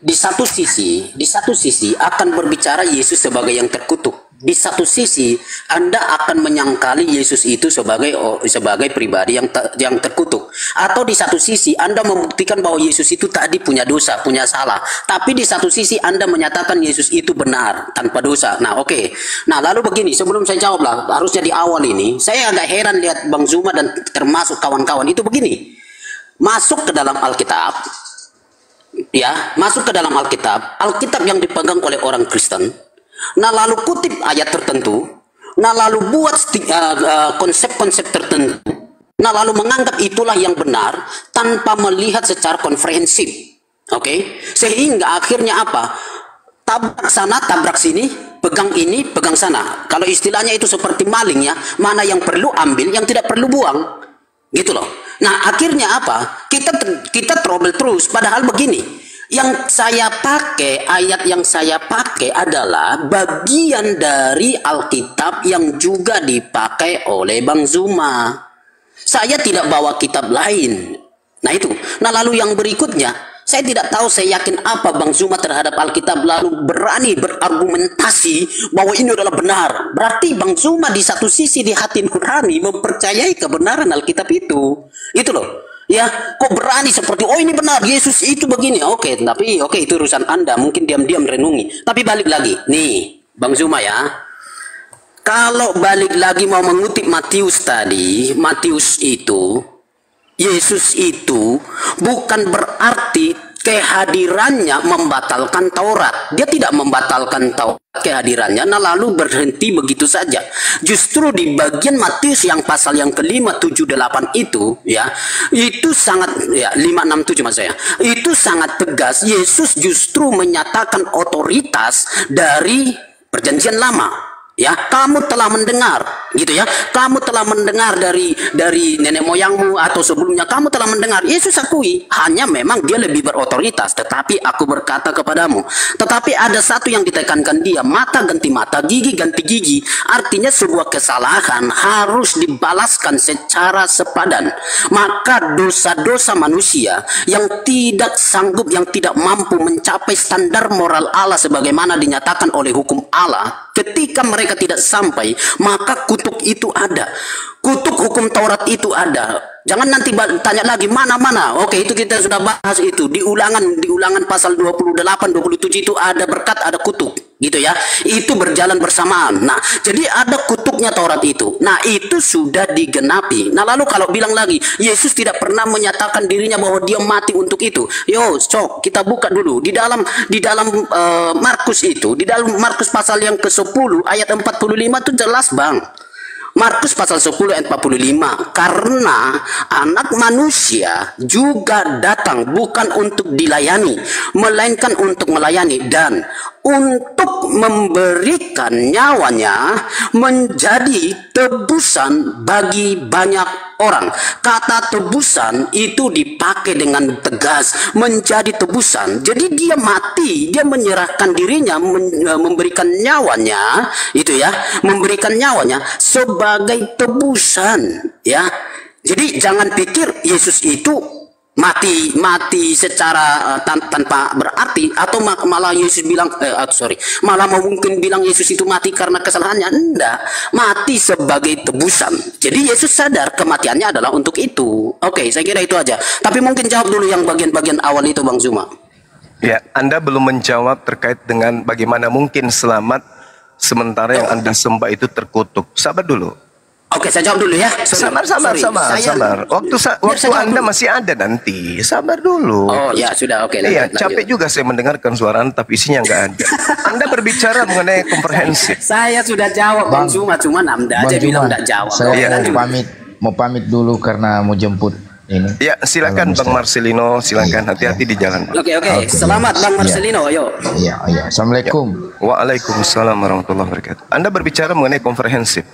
di satu sisi akan berbicara Yesus sebagai yang terkutuk. Di satu sisi Anda akan menyangkali Yesus itu sebagai pribadi yang terkutuk. Atau di satu sisi Anda membuktikan bahwa Yesus itu tadi punya dosa, punya salah. Tapi di satu sisi Anda menyatakan Yesus itu benar tanpa dosa. Nah, oke. Nah, lalu begini, sebelum saya jawab lah, harusnya di awal ini saya agak heran lihat Bang Zuma dan termasuk kawan-kawan itu begini. Masuk ke dalam Alkitab. Ya, masuk ke dalam Alkitab yang dipegang oleh orang Kristen. Nah, lalu kutip ayat tertentu, nah lalu buat konsep-konsep tertentu, nah lalu menganggap itulah yang benar tanpa melihat secara komprehensif. Oke? Sehingga akhirnya apa? Tabrak sana, tabrak sini, pegang ini, pegang sana. Kalau istilahnya itu seperti maling ya, mana yang perlu ambil, yang tidak perlu buang. Gitu loh. Nah, akhirnya apa? Kita trouble terus, padahal begini. Yang saya pakai, ayat yang saya pakai adalah bagian dari Alkitab yang juga dipakai oleh Bang Zuma. Saya tidak bawa kitab lain. Nah itu. Nah lalu yang berikutnya, saya tidak tahu, saya yakin apa Bang Zuma terhadap Alkitab lalu berani berargumentasi bahwa ini adalah benar. Berarti Bang Zuma di satu sisi di hati nurani mempercayai kebenaran Alkitab itu. Itu loh. Ya, kok berani seperti, oh ini benar, Yesus itu begini. Oke, tapi itu urusan Anda, mungkin diam-diam renungi. Tapi balik lagi, nih, Bang Zuma ya. Kalau balik lagi mau mengutip Matius tadi, Matius itu, Yesus itu bukan berarti kehadirannya membatalkan Taurat. Dia tidak membatalkan Taurat kehadirannya, nah lalu berhenti begitu saja. Justru di bagian Matius yang pasal yang kelima 78 itu ya, itu sangat ya 567 maksud saya. Itu sangat tegas. Yesus justru menyatakan otoritas dari Perjanjian Lama. Ya, kamu telah mendengar, gitu ya. Kamu telah mendengar dari nenek moyangmu atau sebelumnya kamu telah mendengar. Yesus akui, hanya memang dia lebih berotoritas. Tetapi aku berkata kepadamu. Tetapi ada satu yang ditekankan dia, mata ganti mata, gigi ganti gigi. Artinya sebuah kesalahan harus dibalaskan secara sepadan. Maka dosa-dosa manusia yang tidak sanggup, yang tidak mampu mencapai standar moral Allah sebagaimana dinyatakan oleh hukum Allah, ketika mereka tidak sampai, maka kutuk itu ada. Kutuk hukum Taurat itu ada. Jangan nanti tanya lagi mana-mana. Oke, itu kita sudah bahas itu. Di ulangan pasal 28, 27 itu ada berkat, ada kutuk. Gitu ya. Itu berjalan bersamaan. Nah, jadi ada kutuknya Taurat itu. Nah, itu sudah digenapi. Nah, lalu kalau bilang lagi, Yesus tidak pernah menyatakan dirinya bahwa dia mati untuk itu. Yo, cok, kita buka dulu. Di dalam Markus itu, di dalam Markus pasal yang ke-10 ayat 45 itu jelas, Bang. Markus pasal 10 ayat 45, karena anak manusia juga datang bukan untuk dilayani, melainkan untuk melayani dan untuk memberikan nyawanya menjadi tebusan bagi banyak orang. Kata tebusan itu dipakai dengan tegas, menjadi tebusan. Jadi dia mati, dia menyerahkan dirinya, memberikan nyawanya, itu ya, memberikan nyawanya sebagai tebusan, ya. Jadi jangan pikir Yesus itu mati secara tanpa berarti, atau malah Yesus bilang malah mau mungkin bilang Yesus itu mati karena kesalahannya. Enggak, mati sebagai tebusan. Jadi Yesus sadar kematiannya adalah untuk itu. Oke, saya kira itu aja. Tapi mungkin jawab dulu yang bagian-bagian awal itu, Bang Zuma. Ya, Anda belum menjawab terkait dengan bagaimana mungkin selamat sementara yang Anda sembah itu terkutuk. Sabar dulu. Oke, saya jawab dulu ya. Sabar. Waktu Anda masih ada nanti. Sabar dulu. Oh ya, sudah, oke. Iya, capek juga saya mendengarkan suara Anda tapi isinya nggak ada. Anda berbicara mengenai komprehensif. Saya sudah jawab, Bang Zuma, cuma Anda aja bilang nggak jawab. Saya mau pamit dulu karena mau jemput ini. Ya, silakan Bang Marcelino, silakan, hati-hati di jalan. Oke. Selamat Bang Marcelino, ayo. Iya. Assalamualaikum. Waalaikumsalam warahmatullahi wabarakatuh. Anda berbicara mengenai komprehensif.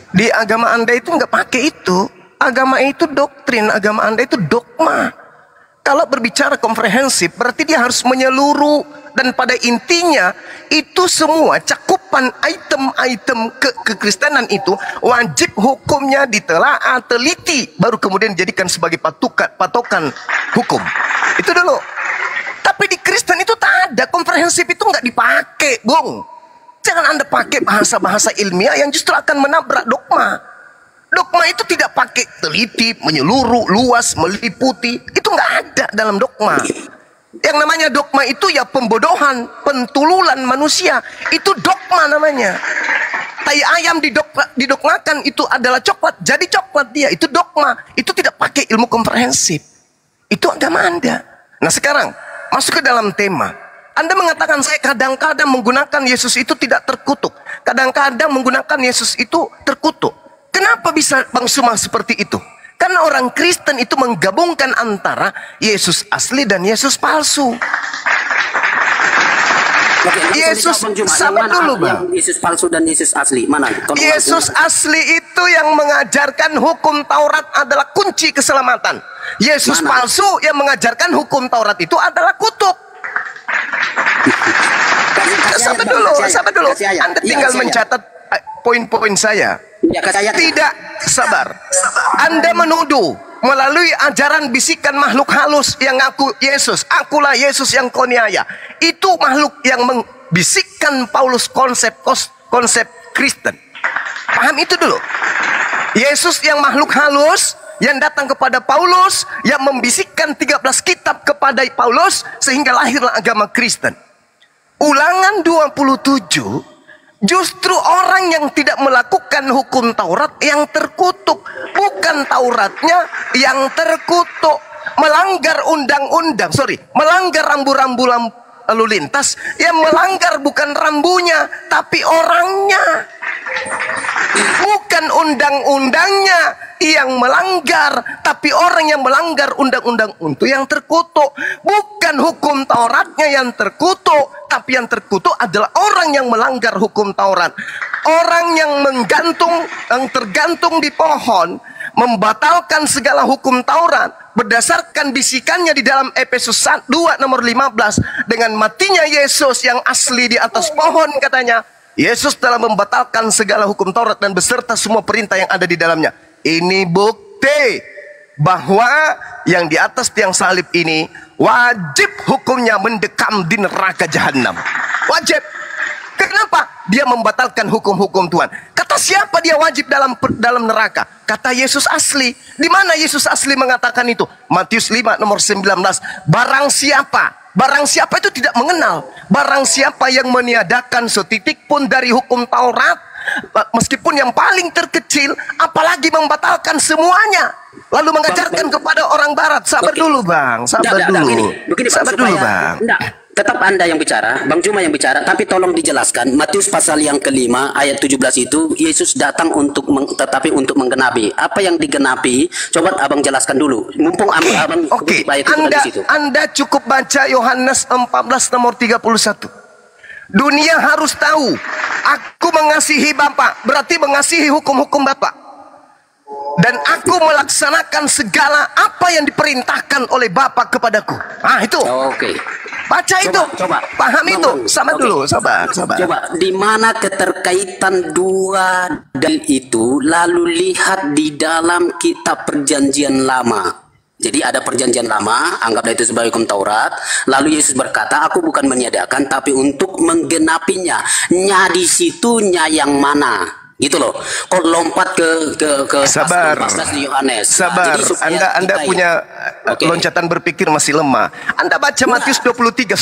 Di agama Anda itu nggak pakai itu. Agama itu doktrin, agama Anda itu dogma. Kalau berbicara komprehensif berarti dia harus menyeluruh, dan pada intinya itu semua cakupan item-item kekristenan itu wajib hukumnya ditelaah teliti baru kemudian dijadikan sebagai patokan hukum. Itu dulu. Tapi di Kristen itu tak ada, komprehensif itu nggak dipakai, Bung. Jangan Anda pakai bahasa-bahasa ilmiah yang justru akan menabrak dogma. Dogma itu tidak pakai teliti, menyeluruh, luas, meliputi. Itu nggak ada dalam dogma. Yang namanya dogma itu ya pembodohan, pentululan manusia. Itu dogma namanya. Tai ayam didogmakan itu adalah coklat, jadi coklat dia. Itu dogma. Itu tidak pakai ilmu komprehensif. Itu agama Anda. Nah sekarang masuk ke dalam tema. Anda mengatakan saya kadang-kadang menggunakan Yesus itu tidak terkutuk. Kadang-kadang menggunakan Yesus itu terkutuk. Kenapa bisa Bang Suma seperti itu? Karena orang Kristen itu menggabungkan antara Yesus asli dan Yesus palsu. Oke, Yesus, sabar dulu Bang. Yesus palsu dan Yesus asli, mana? Yesus asli itu yang mengajarkan hukum Taurat adalah kunci keselamatan. Yesus palsu yang mengajarkan hukum Taurat itu adalah kutub. Sabar dulu. Anda tinggal mencatat poin-poin saya. Tidak, sabar. Anda menuduh melalui ajaran bisikan makhluk halus yang ngaku Yesus. Akulah Yesus yang kau niaya. Itu makhluk yang membisikkan Paulus konsep Kristen. Paham itu dulu. Yesus yang makhluk halus yang datang kepada Paulus, yang membisikkan 13 kitab kepada Paulus sehingga lahirlah agama Kristen. Ulangan 27, justru orang yang tidak melakukan hukum Taurat yang terkutuk, bukan Tauratnya yang terkutuk. Melanggar undang-undang, melanggar rambu-rambu lalu lintas, yang melanggar bukan rambunya tapi orangnya. Bukan undang-undangnya yang melanggar, tapi orang yang melanggar undang-undang itu yang terkutuk. Bukan hukum Tauratnya yang terkutuk, tapi yang terkutuk adalah orang yang melanggar hukum Taurat. Orang yang tergantung di pohon, membatalkan segala hukum Taurat berdasarkan bisikannya di dalam Efesus 2 nomor 15, dengan matinya Yesus yang asli di atas pohon katanya, Yesus telah membatalkan segala hukum Taurat dan beserta semua perintah yang ada di dalamnya. Ini bukti bahwa yang di atas tiang salib ini wajib hukumnya mendekam di neraka jahanam. Wajib. Kenapa? Dia membatalkan hukum-hukum Tuhan. Kata siapa dia wajib dalam neraka? Kata Yesus asli. Di mana Yesus asli mengatakan itu? Matius 5 nomor 19. Barang siapa itu tidak mengenal. Barang siapa yang meniadakan setitik pun dari hukum Taurat, meskipun yang paling terkecil, apalagi membatalkan semuanya, lalu mengajarkan kepada orang Barat. Sabar dulu Bang, sabar dulu. Sabar dulu Bang. Tetap Anda yang bicara, Bang Juma yang bicara, tapi tolong dijelaskan. Matius pasal yang kelima ayat 17 itu Yesus datang untuk menggenapi. Apa yang digenapi? Coba Abang jelaskan dulu. Mumpung Abang ayat di situ. Anda cukup baca Yohanes 14 nomor 31. Dunia harus tahu aku mengasihi Bapa, berarti mengasihi hukum-hukum Bapa. Dan aku melaksanakan segala apa yang diperintahkan oleh Bapa kepadaku. Ah itu. Oke. Baca itu, paham itu. Sabar dulu, sabar. Coba, di mana keterkaitan dua dalil itu? Lalu lihat di dalam kitab Perjanjian Lama. Jadi ada Perjanjian Lama, anggaplah itu sebagai hukum Taurat. Lalu Yesus berkata, aku bukan menyediakan, tapi untuk menggenapinya. Nya di situnya yang mana? Gitu loh. Kok lompat ke sabar. pasal Yohanes. Sabar. Nah, Anda punya loncatan berpikir masih lemah. Anda baca Matius 23.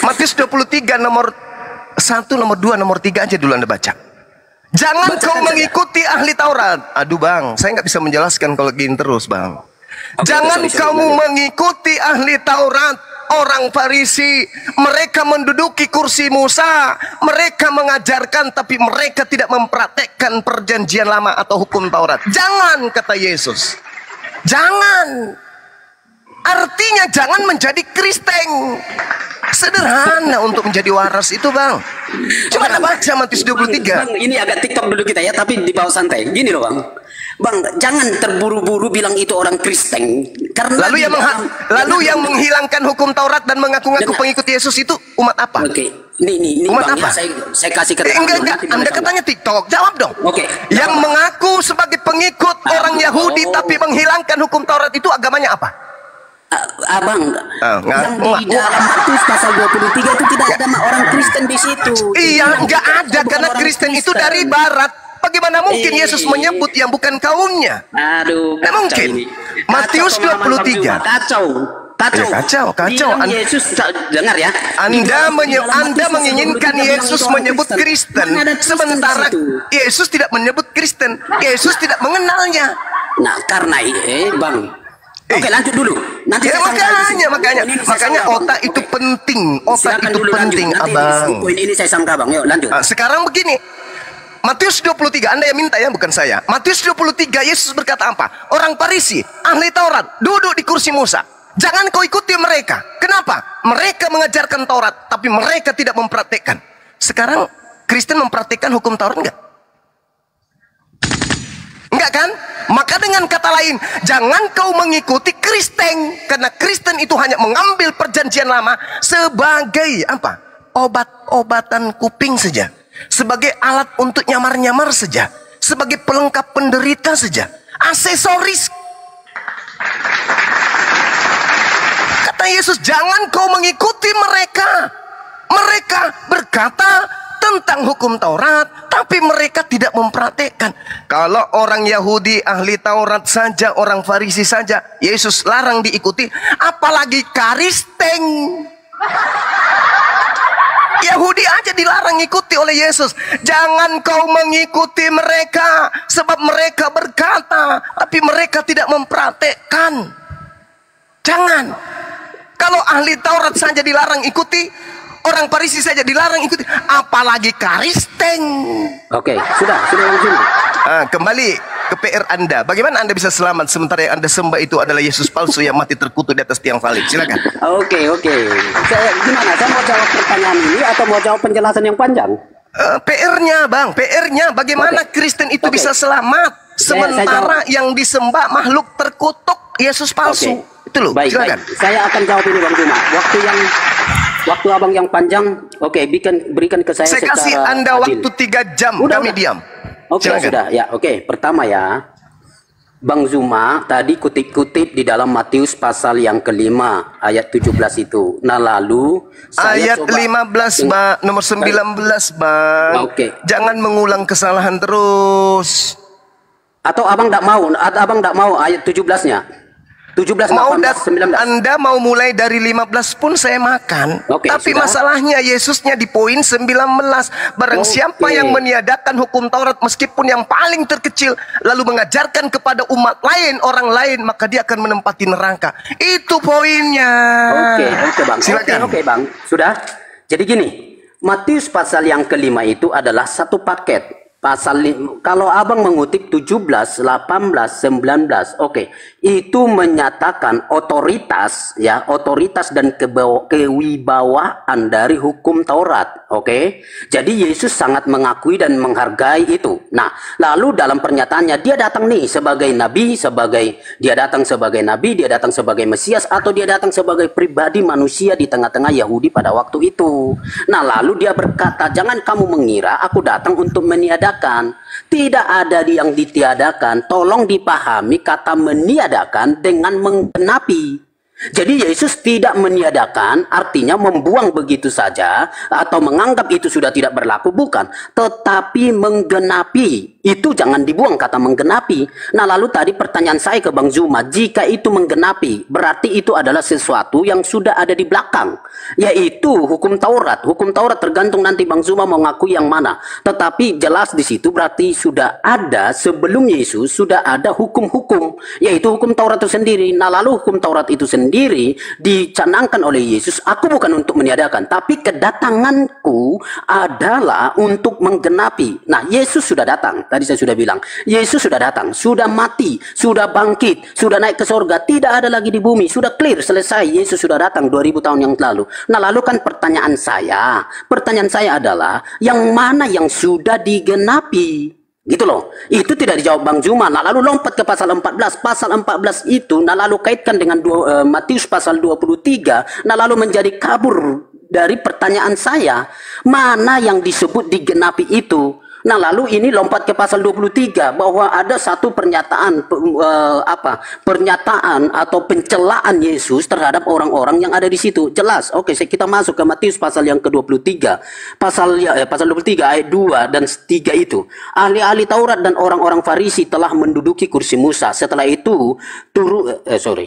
Matius 23 nomor 1, nomor 2, nomor 3 aja dulu Anda baca. Jangan kau mengikuti ahli Taurat. Aduh Bang, saya nggak bisa menjelaskan kalau gini terus Bang. Jangan kamu mengikuti ahli Taurat, orang Farisi. Mereka menduduki kursi Musa, mereka mengajarkan tapi mereka tidak mempraktekkan Perjanjian Lama atau hukum Taurat. Jangan, kata Yesus. Jangan. Artinya jangan menjadi Kristen. Sederhana untuk menjadi waras itu Bang. Coba Anda baca Matius 23. Bang, ini agak TikTok dulu kita ya, tapi di bawah santai. Gini loh Bang. Bang, jangan terburu-buru bilang itu orang Kristen. Karena lalu yang menghilangkan hukum Taurat dan mengaku-ngaku pengikut Yesus itu umat apa? Oke. Ini umat Bang, apa? Ya, saya kasih keterangan. Enggak. Anda katanya TikTok. Jawab dong. Oke. Yang mengaku sebagai pengikut orang Yahudi tapi menghilangkan hukum Taurat itu agamanya apa? Abang, yang di nggak. dalam Matius pasal 23 itu tidak ada orang Kristen di situ. Iya, Itu nggak ada bukan karena orang Kristen itu dari barat. Bagaimana mungkin Yesus menyebut yang bukan kaumnya? Aduh, Nggak mungkin. Matius 23. Kacau. Ya, kacau. Bilang Yesus, dengar ya. Anda menginginkan Yesus menyebut Kristen, sementara Yesus tidak menyebut Kristen. Yesus tidak mengenalnya. Nah, karena Bang. Oke, lanjut dulu. Nanti Ya, makanya otak itu penting. Otak itu penting, Abang. Poin ini saya sangka, Bang. Yuk, lanjut. Nah, sekarang begini. Matius 23, Anda yang minta ya, bukan saya. Matius 23, Yesus berkata apa? Orang Farisi, ahli Taurat, duduk di kursi Musa. Jangan kau ikuti mereka. Kenapa? Mereka mengajarkan Taurat, tapi mereka tidak mempraktekkan. Sekarang Kristen mempraktekkan hukum Taurat enggak? Enggak kan? Maka dengan kata lain, jangan kau mengikuti Kristen, karena Kristen itu hanya mengambil perjanjian lama sebagai apa? Obat-obatan kuping saja, sebagai alat untuk nyamar-nyamar saja, sebagai pelengkap penderita saja, aksesoris. Kata Yesus, jangan kau mengikuti mereka. Mereka berkata tentang hukum Taurat, tapi mereka tidak mempraktekkan. Kalau orang Yahudi ahli Taurat saja, orang Farisi saja, Yesus larang diikuti, apalagi Kristen. Yahudi aja dilarang ikuti oleh Yesus. Jangan kau mengikuti mereka, sebab mereka berkata, tapi mereka tidak mempraktekkan. Jangan. Kalau ahli Taurat saja dilarang ikuti, orang Farisi saja dilarang ikuti, apalagi Kristen. Oke, sudah langsung. Kembali ke PR Anda. Bagaimana Anda bisa selamat sementara yang Anda sembah itu adalah Yesus palsu yang mati terkutuk di atas tiang salib? Silakan. Oke. Saya gimana? Saya mau jawab pertanyaan ini atau mau jawab penjelasan yang panjang? PR-nya, Bang. PR-nya bagaimana Kristen itu bisa selamat sementara yang disembah makhluk terkutuk Yesus palsu. Itu loh. Baik. Silakan. Saya akan jawab ini, Bang Juma. Waktu Abang yang panjang, berikan ke saya. Saya kasih Anda adil. waktu 3 jam, kami diam. Oke, sudah. Ya, oke. Pertama ya, Bang Zuma tadi kutip-kutip di dalam Matius pasal yang kelima ayat 17 itu. Nah, lalu saya ayat 15, Bang, nomor 19, Bang. Oke. Jangan mengulang kesalahan terus. Atau Abang enggak mau ayat 17-nya? 17, 18, 19. Anda mau mulai dari 15 pun saya makan. Tapi sudah. masalahnya Yesusnya di poin 19. Barang siapa yang meniadakan hukum Taurat meskipun yang paling terkecil, lalu mengajarkan kepada umat lain, orang lain, maka dia akan menempati neraka. Itu poinnya. Oke, Bang. Silakan. Oke, Bang. Sudah. Jadi gini, Matius pasal yang kelima itu adalah satu paket. Kalau Abang mengutip 17, 18, 19, oke, itu menyatakan otoritas dan kewibawaan dari hukum Taurat, oke. Jadi Yesus sangat mengakui dan menghargai itu. Nah, lalu dalam pernyataannya dia datang nih sebagai nabi, dia datang sebagai Mesias, atau dia datang sebagai pribadi manusia di tengah-tengah Yahudi pada waktu itu. Nah, lalu dia berkata, jangan kamu mengira aku datang untuk meniadakan. Tidak ada yang ditiadakan. Tolong dipahami kata meniadakan dengan menggenapi. Jadi Yesus tidak meniadakan artinya membuang begitu saja atau menganggap itu sudah tidak berlaku, bukan, tetapi menggenapi. Itu jangan dibuang kata menggenapi. Nah, lalu tadi pertanyaan saya ke Bang Zuma, jika itu menggenapi berarti itu adalah sesuatu yang sudah ada di belakang, yaitu hukum Taurat. Hukum Taurat tergantung nanti Bang Zuma mau ngaku yang mana, tetapi jelas di situ berarti sudah ada sebelum Yesus, sudah ada hukum-hukum, yaitu hukum Taurat itu sendiri. Nah, lalu hukum Taurat itu sendiri dicanangkan oleh Yesus, aku bukan untuk meniadakan, tapi kedatanganku adalah untuk menggenapi. Nah, Yesus sudah datang. Tadi saya sudah bilang, Yesus sudah datang, sudah mati, sudah bangkit, sudah naik ke sorga, tidak ada lagi di bumi, sudah clear, selesai. Yesus sudah datang 2000 tahun yang lalu. Nah, lalu kan pertanyaan saya adalah, yang mana yang sudah digenapi? Gitu loh. Itu tidak dijawab Bang Zuma. Nah, lalu lompat ke pasal 14. Pasal 14 itu, nah lalu kaitkan dengan Matius pasal 23. Nah, lalu menjadi kabur dari pertanyaan saya. Mana yang disebut digenapi itu? Nah, lalu ini lompat ke pasal 23 bahwa ada satu pernyataan pernyataan atau pencelaan Yesus terhadap orang-orang yang ada di situ. Jelas. Oke, kita masuk ke Matius pasal yang ke-23. Pasal 23 ayat 2 dan 3 itu. Ahli-ahli Taurat dan orang-orang Farisi telah menduduki kursi Musa. Setelah itu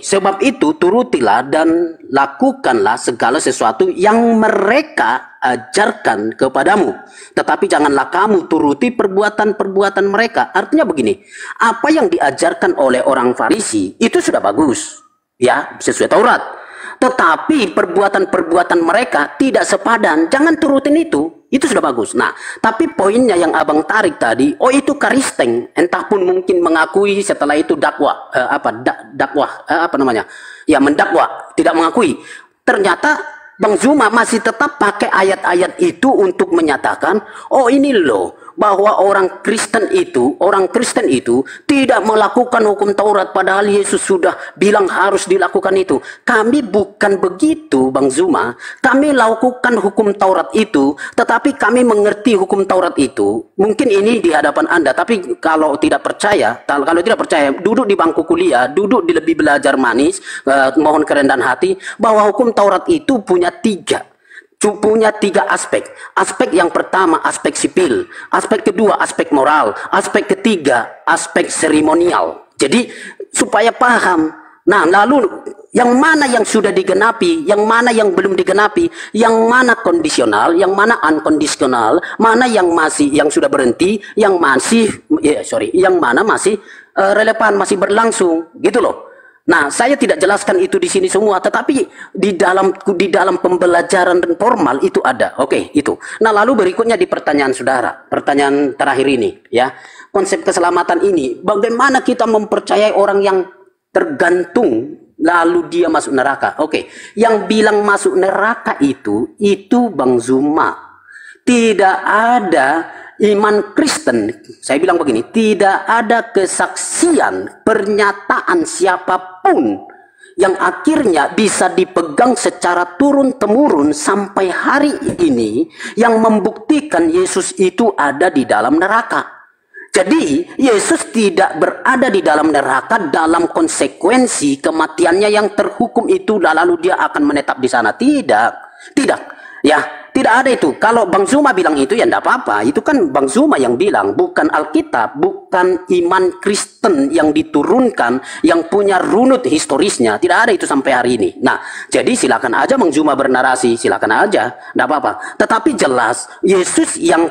sebab itu turutilah dan lakukanlah segala sesuatu yang mereka ajarkan kepadamu, tetapi janganlah kamu turuti perbuatan-perbuatan mereka. Artinya begini, apa yang diajarkan oleh orang Farisi itu sudah bagus, ya, sesuai Taurat. Tetapi perbuatan-perbuatan mereka tidak sepadan, jangan turutin itu sudah bagus. Nah, tapi poinnya yang abang tarik tadi, itu karisteng, entah pun mungkin mengakui setelah itu dakwah, mendakwa, tidak mengakui. Ternyata Bang Zuma masih tetap pakai ayat-ayat itu untuk menyatakan, ini loh, bahwa orang Kristen itu tidak melakukan hukum Taurat, padahal Yesus sudah bilang harus dilakukan itu. Kami bukan begitu, Bang Zuma. Kami lakukan hukum Taurat itu, tetapi kami mengerti hukum Taurat itu. Mungkin ini di hadapan Anda, tapi kalau tidak percaya, duduk di bangku kuliah, duduk di lebih belajar manis, mohon kerendahan hati, bahwa hukum Taurat itu punya tiga aspek. Aspek yang pertama aspek sipil, aspek kedua aspek moral, aspek ketiga aspek seremonial. Jadi supaya paham. Nah, lalu yang mana yang sudah digenapi, yang mana yang belum digenapi, yang mana kondisional, yang mana unkondisional, mana yang sudah berhenti, yang mana masih relevan, masih berlangsung, gitu loh. Nah, saya tidak jelaskan itu di sini semua, tetapi di dalam pembelajaran formal itu ada. Oke, itu. Nah, lalu berikutnya di pertanyaan saudara, pertanyaan terakhir ini, ya. Konsep keselamatan ini, bagaimana kita mempercayai orang yang tergantung lalu dia masuk neraka? Oke, yang bilang masuk neraka itu Bang Zuma. Tidak ada iman Kristen, saya bilang begini, tidak ada kesaksian, pernyataan siapapun yang akhirnya bisa dipegang secara turun-temurun sampai hari ini yang membuktikan Yesus itu ada di dalam neraka. Jadi Yesus tidak berada di dalam neraka dalam konsekuensi kematiannya yang terhukum itu lalu dia akan menetap di sana. Tidak, ya. Tidak ada itu. Kalau Bang Zuma bilang itu, ya tidak apa-apa. Itu kan Bang Zuma yang bilang, bukan Alkitab, bukan iman Kristen yang diturunkan, yang punya runut historisnya. Tidak ada itu sampai hari ini. Nah, jadi silakan aja Bang Zuma bernarasi, silakan aja, tidak apa-apa. Tetapi jelas, Yesus yang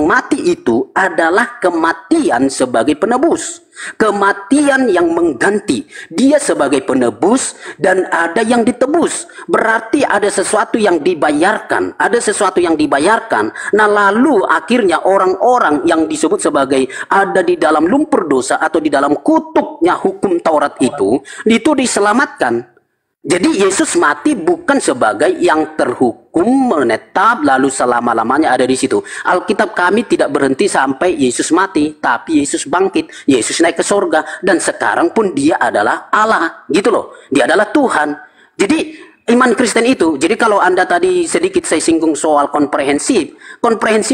mati itu adalah kematian sebagai penebus. Kematian yang mengganti dia sebagai penebus, dan ada yang ditebus, berarti ada sesuatu yang dibayarkan, nah lalu akhirnya orang-orang yang disebut sebagai ada di dalam lumpur dosa atau di dalam kutubnya hukum Taurat itu diselamatkan. Jadi Yesus mati bukan sebagai yang terhukum menetap lalu selama-lamanya ada di situ. Alkitab kami tidak berhenti sampai Yesus mati, tapi Yesus bangkit, Yesus naik ke sorga, dan sekarang pun dia adalah Allah, gitu loh. Dia adalah Tuhan. Jadi iman Kristen itu, jadi kalau Anda tadi sedikit saya singgung soal komprehensif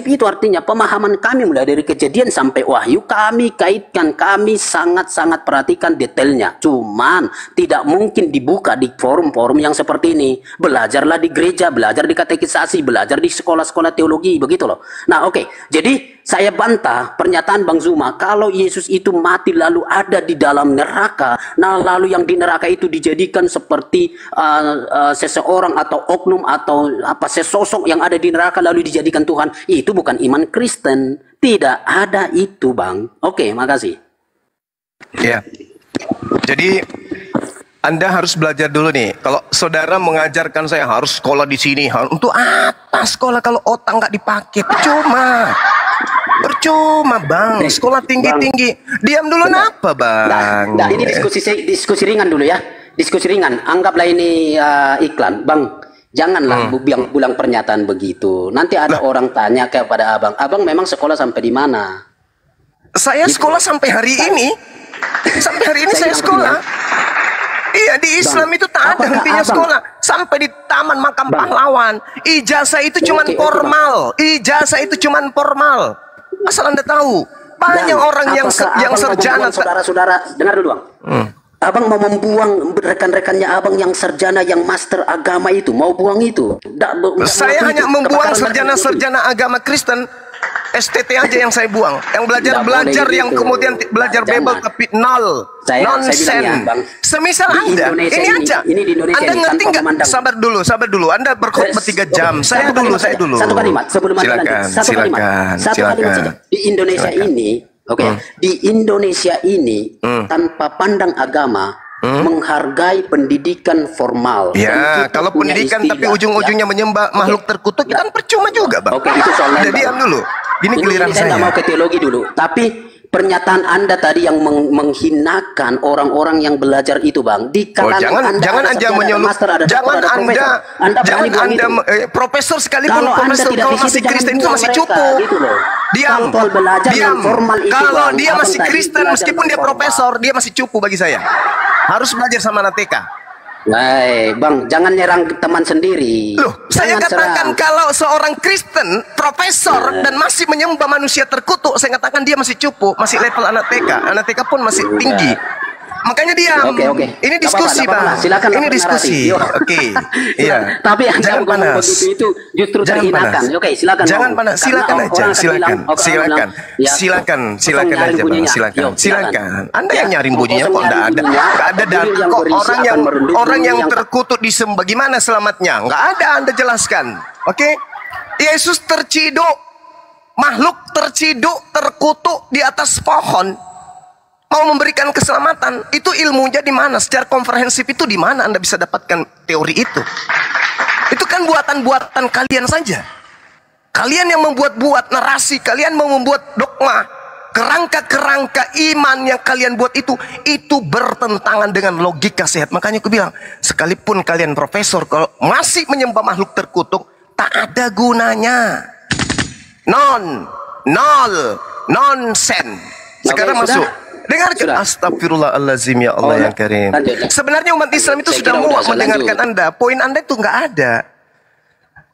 itu artinya pemahaman kami mulai dari Kejadian sampai Wahyu, kami kaitkan, kami sangat-sangat perhatikan detailnya. Cuman tidak mungkin dibuka di forum-forum yang seperti ini. Belajarlah di gereja, belajar di katekisasi, belajar di sekolah-sekolah teologi, begitu loh. Nah, oke. Jadi saya bantah pernyataan Bang Zuma kalau Yesus itu mati lalu ada di dalam neraka. Nah, lalu yang di neraka itu dijadikan seperti seseorang atau oknum atau sesosok yang ada di neraka lalu dijadikan Tuhan. Itu bukan iman Kristen. Tidak ada itu, Bang. Oke, makasih. Ya. Jadi Anda harus belajar dulu nih. Kalau saudara mengajarkan saya harus sekolah di sini, untuk apa sekolah kalau otak nggak dipakai? Percuma, Bang. Sekolah tinggi-tinggi. Diam dulu kenapa, Bang? Nah, ini diskusi ringan dulu ya. Diskusi ringan. Anggaplah ini iklan, Bang. Janganlah bilang pernyataan begitu. Nanti ada orang tanya kepada Abang, Abang memang sekolah sampai di mana? Saya gitu. Sekolah sampai hari ini. Sampai hari ini saya sekolah. Iya, di Islam itu tak ada hentinya sekolah. Sampai di Taman Makam Pahlawan. Ijazah itu cuman formal. Ijazah itu cuman formal. Asal Anda tahu, banyak orang yang sarjana. Saudara-saudara, dengar dulu, Bang. Abang mau membuang rekan-rekannya abang yang sarjana, yang master agama itu, mau buang itu. Saya hanya membuang sarjana-sarjana agama Kristen, STT aja yang saya buang. Yang belajar yang gitu. Kemudian belajar Bible tapi nol. Nonsen. Semisal Anda, ini aja. Ini di Indonesia Anda ngerti nggak? Sabar dulu. Anda berkhotbah 3 jam. Saya dulu. Satu kalimat sebelum Anda lanjut. Satu kalimat saja. Di Indonesia ini, di Indonesia ini tanpa pandang agama, menghargai pendidikan formal. Ya, kalau pendidikan tapi ujung-ujungnya menyembah makhluk terkutuk, kan percuma juga, Bang. Itu soal lain. Diam dulu. Ini giliran saya nggak mau ke teologi dulu, tapi pernyataan Anda tadi yang menghinakan orang-orang yang belajar itu, Bang. Di kalangan jangan Anda menyulut. Jangan Anda profesor sekalipun, profesor kalau masih Kristen itu masih cukup. Gitu loh. Diam. Kalau dia masih Kristen meskipun dia profesor, dia masih cukup bagi saya. Harus belajar sama anak TK. Baik, Bang, jangan nyerang teman sendiri. Loh, saya katakan kalau seorang Kristen, profesor dan masih menyembah manusia terkutuk, saya katakan dia masih cupu, masih level anak TK. Anak TK pun masih tinggi. Makanya diam. Ini diskusi, Bang. Silakan. Ini diskusi. Iya. Tapi yang jangan panas. Itu justru terhinakan. Silakan. Jangan panas. Silakan aja. Silakan aja, Bang. Silakan. Anda yang nyaring bunyinya kok enggak ada. Enggak ada data kok orang yang terkutuk disembah gimana selamatnya? Enggak ada, Anda jelaskan. Oke? Yesus terciduk, makhluk terciduk, terkutuk di atas pohon. Mau memberikan keselamatan, itu ilmunya di mana? Secara komprehensif itu di mana Anda bisa dapatkan teori itu? Itu kan buatan-buatan kalian saja. Kalian yang membuat-buat narasi, kalian mau membuat dogma, kerangka-kerangka iman yang kalian buat itu bertentangan dengan logika sehat. Makanya aku bilang, sekalipun kalian profesor, kalau masih menyembah makhluk terkutuk, tak ada gunanya. Nonsen. Sekarang masuk. Dengarkan, astagfirullahaladzim, ya Allah yang karim. Sebenarnya umat Islam itu sudah muak mendengarkan Anda. Poin Anda itu nggak ada.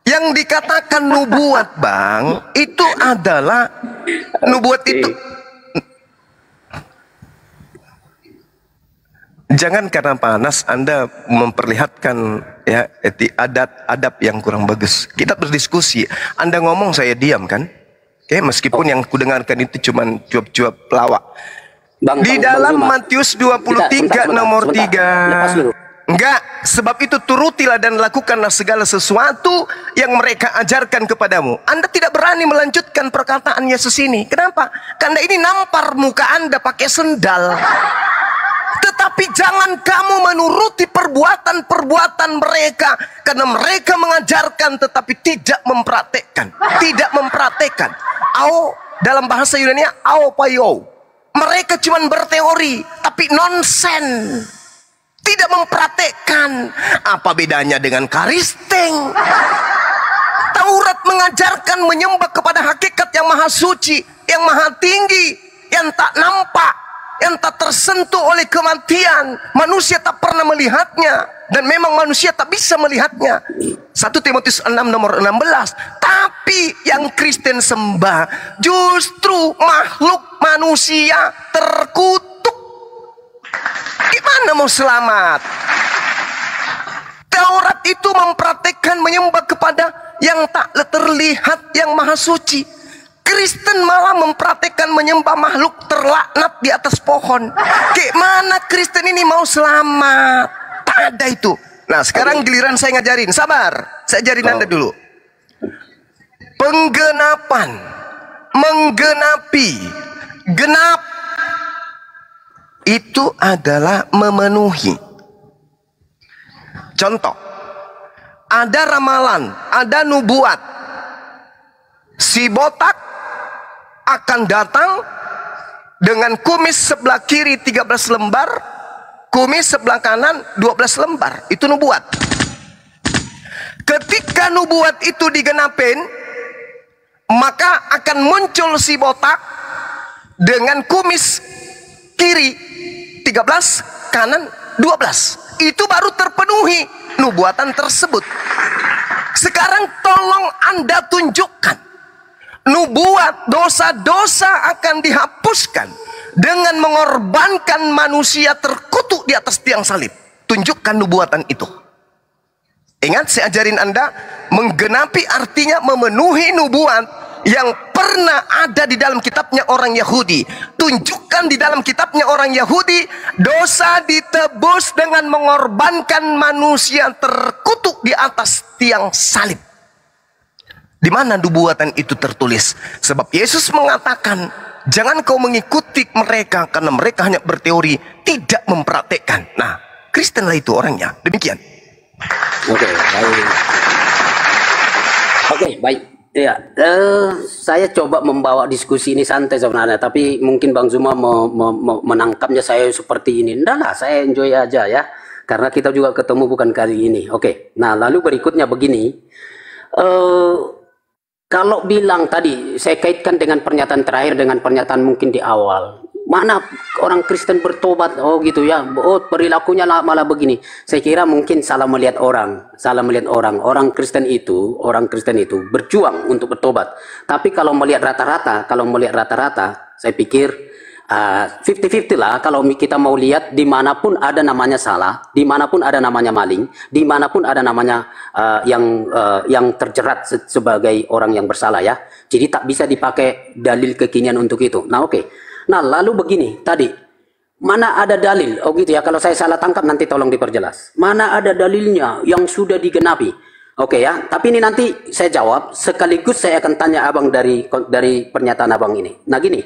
Yang dikatakan nubuat, Bang, itu adalah nubuat itu. Jangan karena panas Anda memperlihatkan ya adab yang kurang bagus. Kita berdiskusi. Anda ngomong saya diam kan? Meskipun yang kudengarkan itu cuma cuap-cuap pelawak. Di dalam Matius 23 nomor 3. Enggak, sebab itu turutilah dan lakukanlah segala sesuatu yang mereka ajarkan kepadamu. Anda tidak berani melanjutkan perkataan Yesus ini. Kenapa? Karena ini nampar muka Anda pakai sendal. Tetapi jangan kamu menuruti perbuatan-perbuatan mereka. Karena mereka mengajarkan tetapi tidak mempraktekkan. Dalam bahasa Yunani, payo. Mereka cuma berteori, tapi nonsen. Tidak mempraktekkan. Apa bedanya dengan Kristen? Taurat mengajarkan menyembah kepada hakikat yang maha suci, yang maha tinggi, yang tak nampak, yang tak tersentuh oleh kematian. Manusia tak pernah melihatnya. Dan memang manusia tak bisa melihatnya. 1 Timotius 6 nomor 16. Tapi yang Kristen sembah justru makhluk manusia terkutuk. Gimana mau selamat? Taurat itu mempraktekkan menyembah kepada yang tak terlihat, yang maha suci. Kristen malah mempraktekkan menyembah makhluk terlaknat di atas pohon. Gimana Kristen ini mau selamat? Tak ada itu. Nah, sekarang giliran saya ngajarin. Sabar, saya ajarin Anda dulu. Penggenapan, menggenapi, genap itu adalah memenuhi. Contoh, ada ramalan, ada nubuat. Si botak akan datang dengan kumis sebelah kiri 13 lembar, kumis sebelah kanan 12 lembar. Itu nubuat. Ketika nubuat itu digenapin, maka akan muncul si botak dengan kumis kiri 13, kanan 12. Itu baru terpenuhi nubuatan tersebut. Sekarang tolong Anda tunjukkan nubuat, dosa-dosa akan dihapuskan dengan mengorbankan manusia terkutuk di atas tiang salib. Tunjukkan nubuatan itu. Ingat, saya ajarin Anda, menggenapi artinya memenuhi nubuat yang pernah ada di dalam kitabnya orang Yahudi. Tunjukkan di dalam kitabnya orang Yahudi, dosa ditebus dengan mengorbankan manusia terkutuk di atas tiang salib. Di mana nubuatan itu tertulis? Sebab Yesus mengatakan, jangan kau mengikuti mereka karena mereka hanya berteori, tidak mempraktekkan. Nah, Kristenlah itu orangnya. Demikian. Oke, baik. Oke, baik. Ya, saya coba membawa diskusi ini santai sebenarnya, tapi mungkin Bang Zuma menangkapnya saya seperti ini. Enggak lah, saya enjoy aja ya, karena kita juga ketemu bukan kali ini. Oke, nah lalu berikutnya begini. Kalau bilang tadi, saya kaitkan dengan pernyataan terakhir dengan pernyataan mungkin di awal. Mana orang Kristen bertobat? Oh gitu ya. Oh perilakunya malah begini. Saya kira mungkin salah melihat orang. Salah melihat orang. Orang Kristen itu berjuang untuk bertobat. Tapi kalau melihat rata-rata, saya pikir 50-50 lah. Kalau kita mau lihat, dimanapun ada namanya salah, dimanapun ada namanya maling, dimanapun ada namanya yang terjerat sebagai orang yang bersalah ya. Jadi tak bisa dipakai dalil kekinian untuk itu. Nah oke. Nah lalu begini tadi, mana ada dalil? Oh gitu ya, kalau saya salah tangkap nanti tolong diperjelas. Mana ada dalilnya yang sudah digenapi? Oke ya, tapi ini nanti saya jawab sekaligus saya akan tanya abang dari pernyataan abang ini. Nah gini,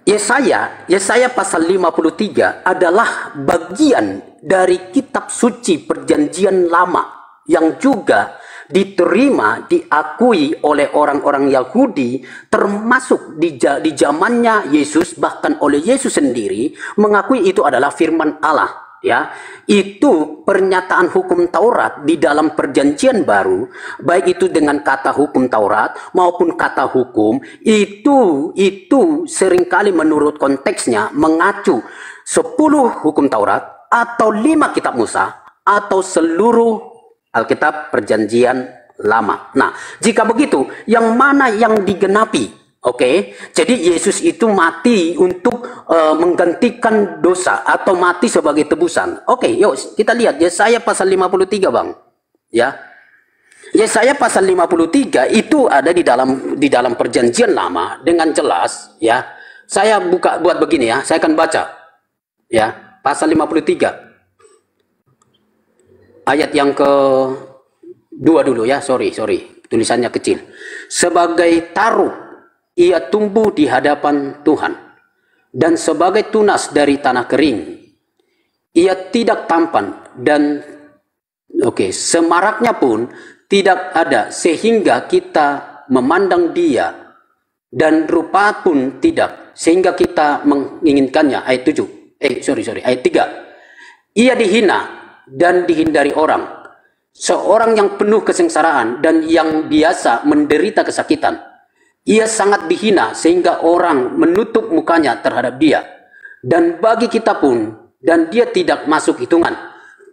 Yesaya pasal 53 adalah bagian dari kitab suci perjanjian lama yang juga diterima, diakui oleh orang-orang Yahudi, termasuk di zamannya Yesus, bahkan oleh Yesus sendiri mengakui itu adalah firman Allah. Ya, itu pernyataan hukum Taurat di dalam perjanjian baru, baik itu dengan kata hukum Taurat maupun kata hukum, itu seringkali menurut konteksnya mengacu 10 hukum Taurat atau 5 kitab Musa atau seluruh Alkitab perjanjian lama. Nah, jika begitu, yang mana yang digenapi? Oke, jadi Yesus itu mati untuk menggantikan dosa atau mati sebagai tebusan. Oke, yuk kita lihat Yesaya pasal 53, Bang. Ya. Yesaya pasal 53 itu ada di dalam perjanjian lama dengan jelas ya. Saya buat begini ya, saya akan baca. Ya, pasal 53. Ayat yang ke-2 dulu ya, sorry, tulisannya kecil. Sebagai taruk, ia tumbuh di hadapan Tuhan. Dan sebagai tunas dari tanah kering, ia tidak tampan dan semaraknya pun tidak ada sehingga kita memandang dia. Dan rupa pun tidak, sehingga kita menginginkannya. Ayat 7, ayat 3. Ia dihina dan dihindari orang, seorang yang penuh kesengsaraan dan yang biasa menderita kesakitan. Ia sangat dihina sehingga orang menutup mukanya terhadap dia, dan bagi kita pun, dan dia tidak masuk hitungan.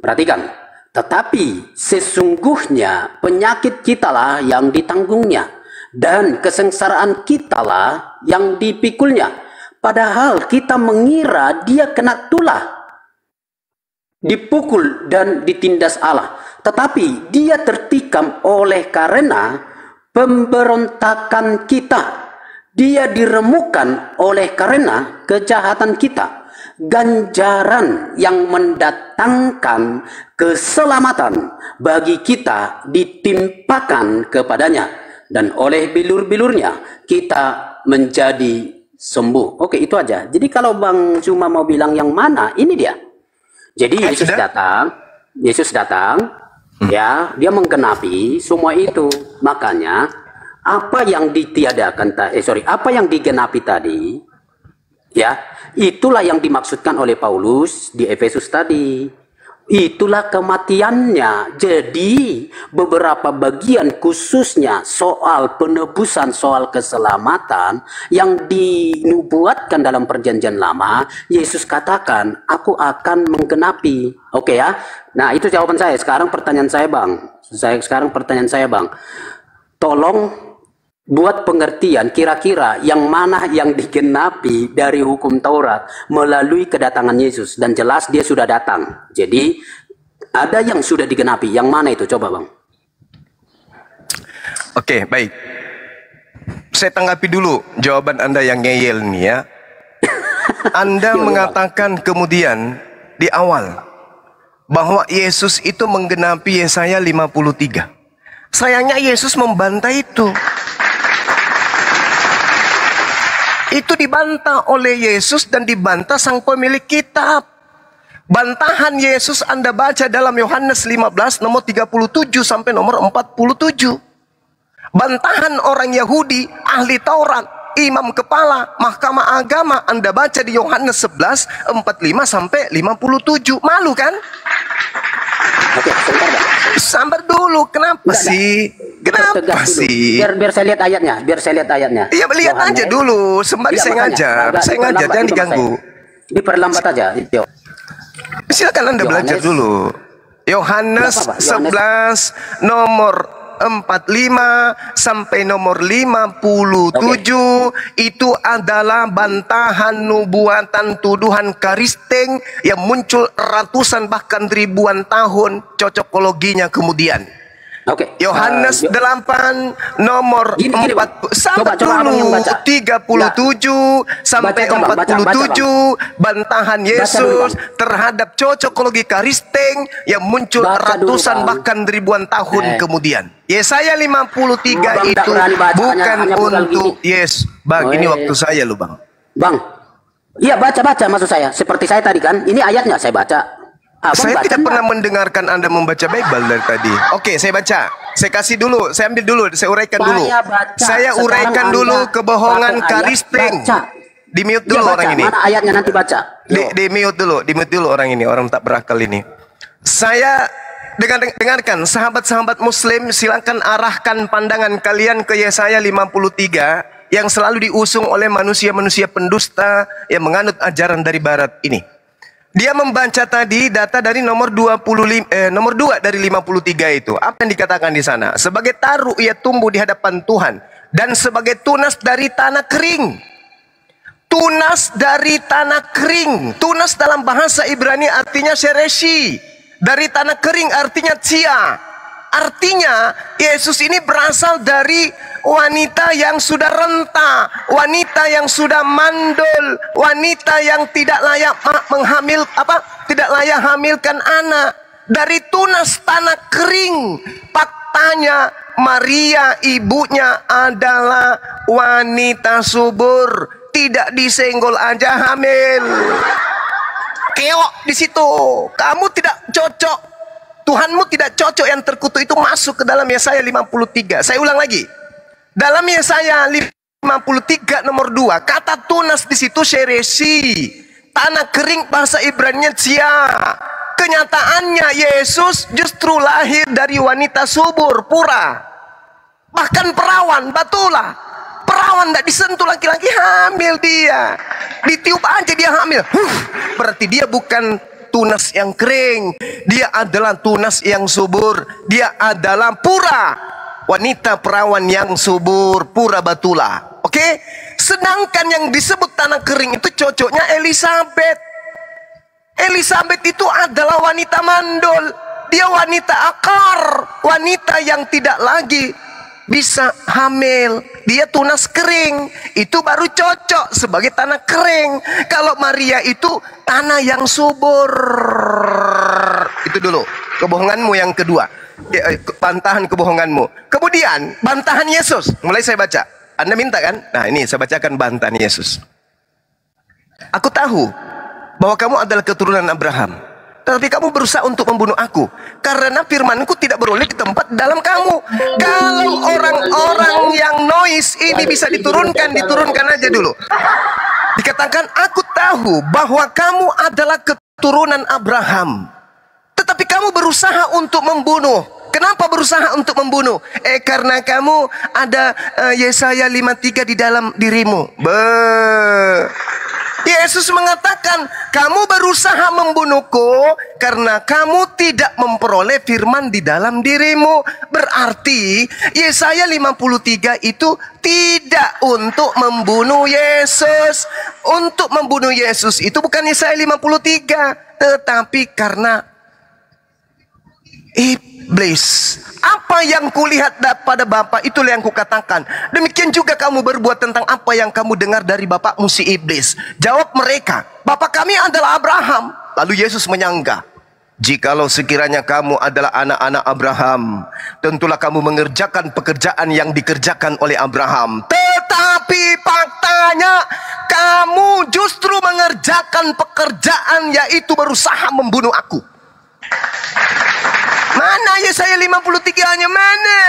Perhatikan, tetapi sesungguhnya penyakit kitalah yang ditanggungnya, dan kesengsaraan kitalah yang dipikulnya. Padahal kita mengira dia kena tulah, dipukul dan ditindas Allah, tetapi dia tertikam oleh karena pemberontakan kita, dia diremukkan oleh karena kejahatan kita. Ganjaran yang mendatangkan keselamatan bagi kita ditimpakan kepadanya, dan oleh bilur-bilurnya kita menjadi sembuh. Oke, itu aja. Jadi kalau Bang cuma mau bilang yang mana, ini dia. Jadi Yesus datang, ya, dia menggenapi semua itu. Makanya apa yang apa yang digenapi tadi, ya, itulah yang dimaksudkan oleh Paulus di Efesus tadi. Itulah kematiannya. Jadi beberapa bagian khususnya soal penebusan, soal keselamatan yang dinubuatkan dalam perjanjian lama, Yesus katakan, aku akan menggenapi. Oke ya. Nah itu jawaban saya. Sekarang pertanyaan saya Bang. Tolong buat pengertian kira-kira yang mana yang digenapi dari hukum Taurat melalui kedatangan Yesus, dan jelas dia sudah datang. Jadi ada yang sudah digenapi, yang mana itu coba Bang? Oke, baik. Saya tanggapi dulu jawaban Anda yang ngeyel nih ya. Anda mengatakan kemudian di awal bahwa Yesus itu menggenapi Yesaya 53. Sayangnya Yesus membantah itu. Itu dibantah oleh Yesus dan dibantah sang pemilik kitab. Bantahan Yesus Anda baca dalam Yohanes 15 nomor 37 sampai nomor 47. Bantahan orang Yahudi, ahli Taurat, imam kepala, mahkamah agama, Anda baca di Yohanes 11, 45 sampai 57. Malu kan? Oke, sebentar Bang. Sabar dulu, kenapa sih? Kenapa sih? Biar saya lihat ayatnya, Iya, lihat aja dulu, sembari saya ngajar. Saya ngajar, jangan diganggu. Diperlambat aja. Silakan Anda belajar dulu. Yohanes 11 nomor 45 sampai nomor 57 itu adalah bantahan nubuatan tuduhan karisteng yang muncul ratusan bahkan ribuan tahun cocokologinya kemudian. Oke. Yohanes 8 nomor 4 sampai dulu 37 sampai 47 bantahan Yesus terhadap cocokologi karisteng yang muncul ratusan bahkan ribuan tahun kemudian. Yesaya 53 itu bukan untuk Yes. Bang, ini waktu saya loh Bang. Bang. Iya, baca maksud saya. Seperti saya tadi kan. Ini ayatnya saya baca. Saya tidak pernah mendengarkan Anda membaca Bible dari tadi. Oke, saya baca. Saya kasih dulu, saya ambil dulu, saya uraikan dulu. Saya uraikan dulu kebohongan karisteng. Di mute dulu orang ini. Mana ayatnya nanti baca. Di mute dulu orang ini, orang tak berakal ini. Saya dengarkan, sahabat-sahabat Muslim, silakan arahkan pandangan kalian ke Yesaya 53 yang selalu diusung oleh manusia-manusia pendusta yang menganut ajaran dari Barat ini. Dia membaca tadi data dari nomor 2 dari 53 itu. Apa yang dikatakan di sana? Sebagai taru ia tumbuh di hadapan Tuhan dan sebagai tunas dari tanah kering. Tunas dari tanah kering. Tunas dalam bahasa Ibrani artinya sereshi. Dari tanah kering artinya cia. Artinya Yesus ini berasal dari wanita yang sudah renta, wanita yang sudah mandul, wanita yang tidak layak tidak layak hamilkan anak. Dari tunas tanah kering. Faktanya Maria ibunya adalah wanita subur, tidak disenggol aja hamil. Keok di situ. Kamu tidak cocok. Tuhanmu tidak cocok, yang terkutuk itu masuk ke dalam Yesaya 53. Saya ulang lagi. Dalam Yesaya 53 nomor 2, kata tunas di situ seresi. Tanah kering bahasa Ibraninya cia. Kenyataannya Yesus justru lahir dari wanita subur, pura. Bahkan perawan, batulah. Perawan tidak disentuh laki-laki, hamil dia. Ditiup aja dia hamil. Berarti dia bukan tunas yang kering, dia adalah tunas yang subur, dia adalah pura, wanita perawan yang subur, pura batula. Oke? Sedangkan yang disebut tanah kering itu cocoknya Elizabeth. Elizabeth itu adalah wanita mandul, dia wanita akar, wanita yang tidak lagi bisa hamil, dia tunas kering, itu baru cocok sebagai tanah kering. Kalau Maria itu tanah yang subur. Itu dulu kebohonganmu yang kedua, bantahan kebohonganmu. Kemudian bantahan Yesus, mulai saya baca. Anda minta kan? Nah ini saya bacakan bantahan Yesus. Aku tahu bahwa kamu adalah keturunan Abraham, tetapi kamu berusaha untuk membunuh aku, karena firmanku tidak beroleh di tempat dalam kamu. Kalau orang-orang yang noise ini bisa diturunkan aja dulu. Dikatakan, aku tahu bahwa kamu adalah keturunan Abraham, tetapi kamu berusaha untuk membunuh. Kenapa berusaha untuk membunuh? Karena kamu ada Yesaya 53 di dalam dirimu. Yesus mengatakan, kamu berusaha membunuhku karena kamu tidak memperoleh firman di dalam dirimu. Berarti Yesaya 53 itu tidak untuk membunuh Yesus. Untuk membunuh Yesus itu bukan Yesaya 53, tetapi karena iblis. Apa yang kulihat pada Bapa, itulah yang kukatakan. Demikian juga kamu berbuat tentang apa yang kamu dengar dari bapakmu si iblis. Jawab mereka, Bapa kami adalah Abraham. Lalu Yesus menyangka, jikalau sekiranya kamu adalah anak-anak Abraham, tentulah kamu mengerjakan pekerjaan yang dikerjakan oleh Abraham. Tetapi faktanya, kamu justru mengerjakan pekerjaan, yaitu berusaha membunuh aku. Mana Yesaya 53-nya mana?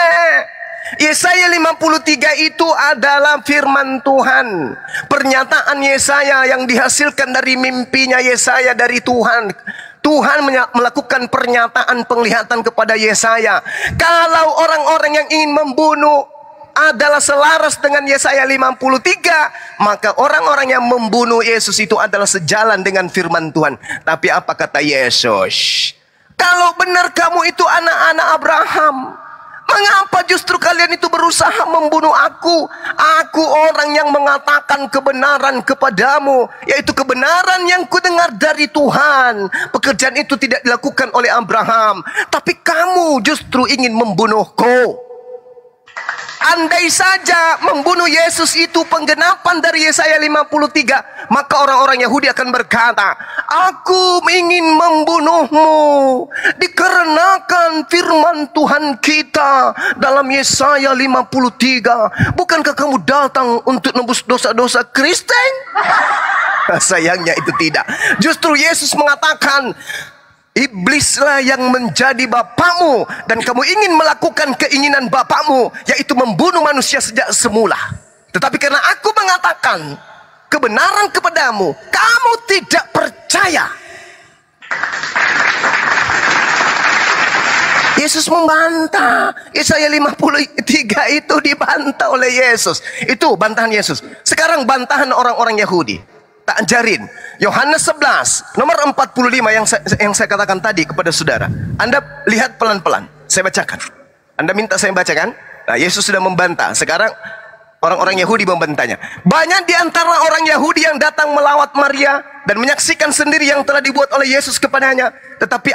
Yesaya 53 itu adalah firman Tuhan. Pernyataan Yesaya yang dihasilkan dari mimpinya Yesaya dari Tuhan. Tuhan melakukan pernyataan penglihatan kepada Yesaya. Kalau orang-orang yang ingin membunuh adalah selaras dengan Yesaya 53, maka orang-orang yang membunuh Yesus itu adalah sejalan dengan firman Tuhan. Tapi apa kata Yesus? Kalau benar kamu itu anak-anak Abraham, mengapa justru kalian itu berusaha membunuh aku? Aku orang yang mengatakan kebenaran kepadamu, yaitu kebenaran yang kudengar dari Tuhan. Pekerjaan itu tidak dilakukan oleh Abraham, tapi kamu justru ingin membunuhku. Andai saja membunuh Yesus itu penggenapan dari Yesaya 53, maka orang-orang Yahudi akan berkata, aku ingin membunuhmu dikarenakan firman Tuhan kita dalam Yesaya 53. Bukankah kamu datang untuk nebus dosa-dosa Kristen? Sayangnya itu tidak. Justru Yesus mengatakan, iblislah yang menjadi bapakmu, dan kamu ingin melakukan keinginan bapakmu, yaitu membunuh manusia sejak semula. Tetapi karena aku mengatakan kebenaran kepadamu, kamu tidak percaya. Yesus membantah. Yesaya 53 itu dibantah oleh Yesus. Itu bantahan Yesus. Sekarang bantahan orang-orang Yahudi. Tak ajarin. Yohanes 11 nomor 45 yang saya katakan tadi kepada saudara. Anda lihat pelan-pelan. Saya bacakan. Anda minta saya bacakan. Nah, Yesus sudah membantah. Sekarang orang-orang Yahudi membantahnya. Banyak di antara orang Yahudi yang datang melawat Maria dan menyaksikan sendiri yang telah dibuat oleh Yesus kepadanya. Tetapi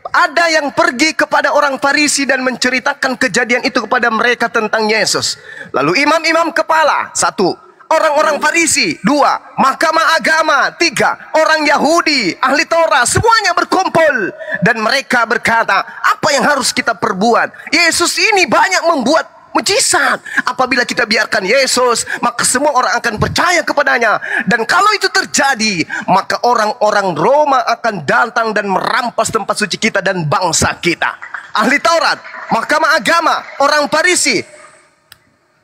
ada yang pergi kepada orang Farisi dan menceritakan kejadian itu kepada mereka tentang Yesus. Lalu imam-imam kepala, 1. Orang-orang Farisi, 2. Mahkamah agama, 3. Orang Yahudi, ahli Taurat, semuanya berkumpul. Dan mereka berkata, apa yang harus kita perbuat? Yesus ini banyak membuat mujizat. Apabila kita biarkan Yesus, maka semua orang akan percaya kepadanya. Dan kalau itu terjadi, maka orang-orang Roma akan datang dan merampas tempat suci kita dan bangsa kita. Ahli Taurat, mahkamah agama, orang Farisi,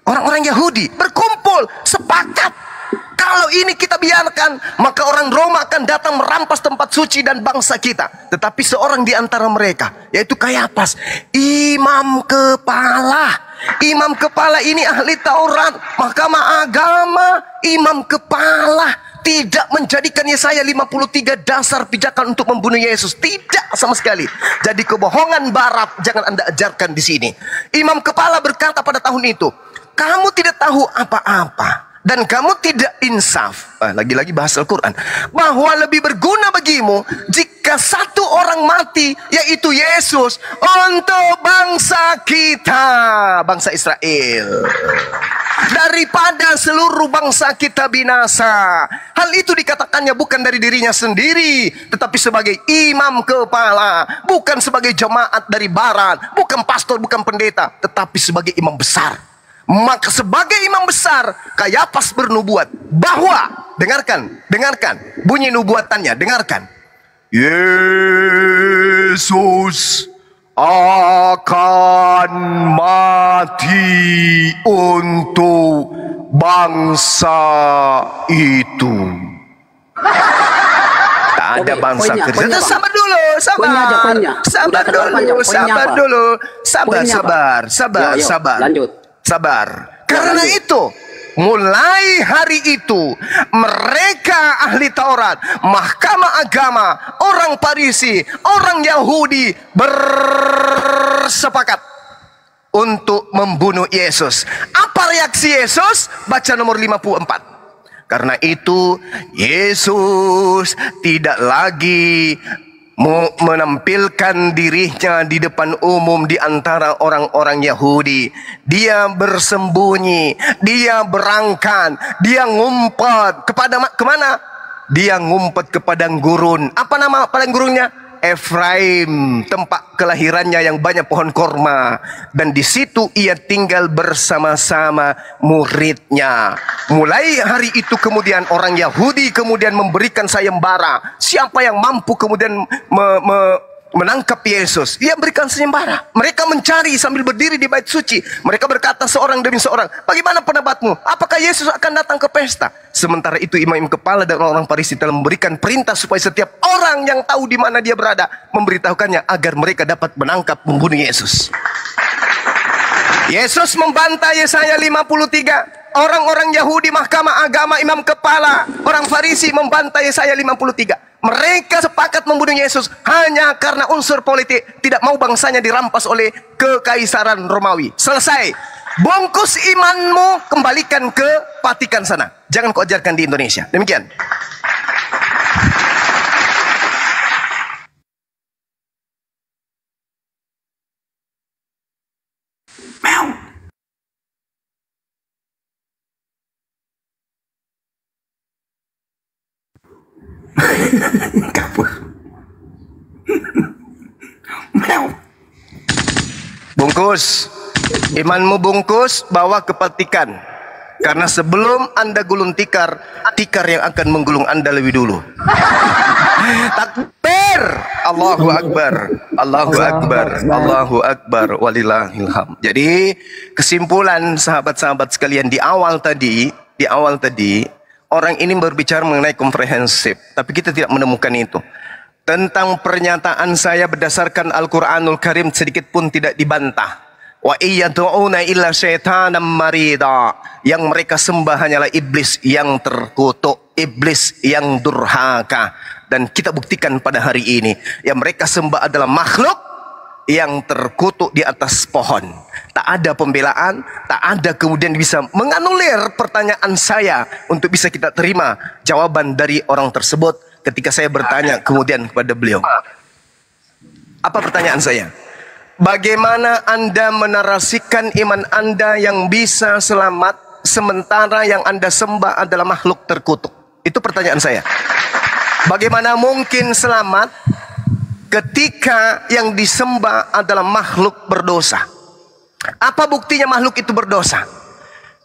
orang-orang Yahudi berkumpul, sepakat. Kalau ini kita biarkan, maka orang Roma akan datang merampas tempat suci dan bangsa kita. Tetapi seorang di antara mereka, yaitu Kayafas, imam kepala. Imam kepala ini ahli Taurat, mahkamah agama, imam kepala. Tidak menjadikan Yesaya 53 dasar pijakan untuk membunuh Yesus. Tidak sama sekali. Jadi kebohongan barat jangan Anda ajarkan di sini. Imam kepala berkata pada tahun itu, kamu tidak tahu apa-apa dan kamu tidak insaf. Lagi-lagi bahasa Al-Quran. Bahwa lebih berguna bagimu jika satu orang mati, yaitu Yesus, untuk bangsa kita, bangsa Israel, daripada seluruh bangsa kita binasa. Hal itu dikatakannya bukan dari dirinya sendiri, tetapi sebagai imam kepala, bukan sebagai jemaat dari barat, bukan pastor, bukan pendeta, tetapi sebagai imam besar. Maka sebagai imam besar, Kayafas bernubuat bahwa, dengarkan bunyi nubuatannya, dengarkan. Yesus akan mati untuk bangsa itu. Tak ada bangsa Kristen. Sabar dulu, Lanjut. Sabar. Karena itu, mulai hari itu mereka ahli Taurat, mahkamah agama, orang Farisi, orang Yahudi bersepakat untuk membunuh Yesus. Apa reaksi Yesus? Baca nomor 54. Karena itu Yesus tidak lagi menampilkan dirinya di depan umum di antara orang-orang Yahudi. Dia bersembunyi, dia berangkat, dia ngumpet kemana? Dia ngumpet ke padang gurun. Apa nama padang gurunnya? Efraim, tempat kelahirannya yang banyak pohon korma, dan di situ ia tinggal bersama-sama muridnya. Mulai hari itu kemudian orang Yahudi kemudian memberikan sayembara. Siapa yang mampu kemudian menangkap Yesus, ia berikan sayembara. Mereka mencari sambil berdiri di bait suci. Mereka berkata seorang demi seorang, bagaimana pendapatmu? Apakah Yesus akan datang ke pesta? Sementara itu imam kepala dan orang Farisi telah memberikan perintah supaya setiap orang yang tahu di mana dia berada memberitahukannya agar mereka dapat menangkap membunuh Yesus. Yesus membantah Yesaya 53. Orang-orang Yahudi, mahkamah agama, imam kepala, orang Farisi membantah Yesaya 53. Mereka sepakat membunuh Yesus hanya karena unsur politik, tidak mau bangsanya dirampas oleh kekaisaran Romawi. Selesai. Bungkus imanmu, kembalikan ke Vatikan sana. Jangan kau ajarkan di Indonesia. Demikian. Kabur. Bungkus imanmu, bungkus, bawa ke Vatikan. Karena sebelum Anda gulung tikar, tikar yang akan menggulung Anda lebih dulu. Takbir, Allahu Akbar, Allahu Akbar, Allahu Akbar, walillahil hamd. Jadi kesimpulan sahabat-sahabat sekalian, di awal tadi orang ini berbicara mengenai komprehensif, tapi kita tidak menemukan itu. Tentang pernyataan saya berdasarkan Al-Quranul Karim sedikit pun tidak dibantah. Wa iyyadu'una illa syaitanan marida. Yang mereka sembah hanyalah iblis yang terkutuk, iblis yang durhaka. Dan kita buktikan pada hari ini, yang mereka sembah adalah makhluk yang terkutuk di atas pohon. Tak ada pembelaan, tak ada kemudian bisa menganulir pertanyaan saya untuk bisa kita terima jawaban dari orang tersebut ketika saya bertanya kemudian kepada beliau. Apa pertanyaan saya? Bagaimana Anda menarasikan iman Anda yang bisa selamat sementara yang Anda sembah adalah makhluk terkutuk? Itu pertanyaan saya. Bagaimana mungkin selamat ketika yang disembah adalah makhluk berdosa? Apa buktinya makhluk itu berdosa?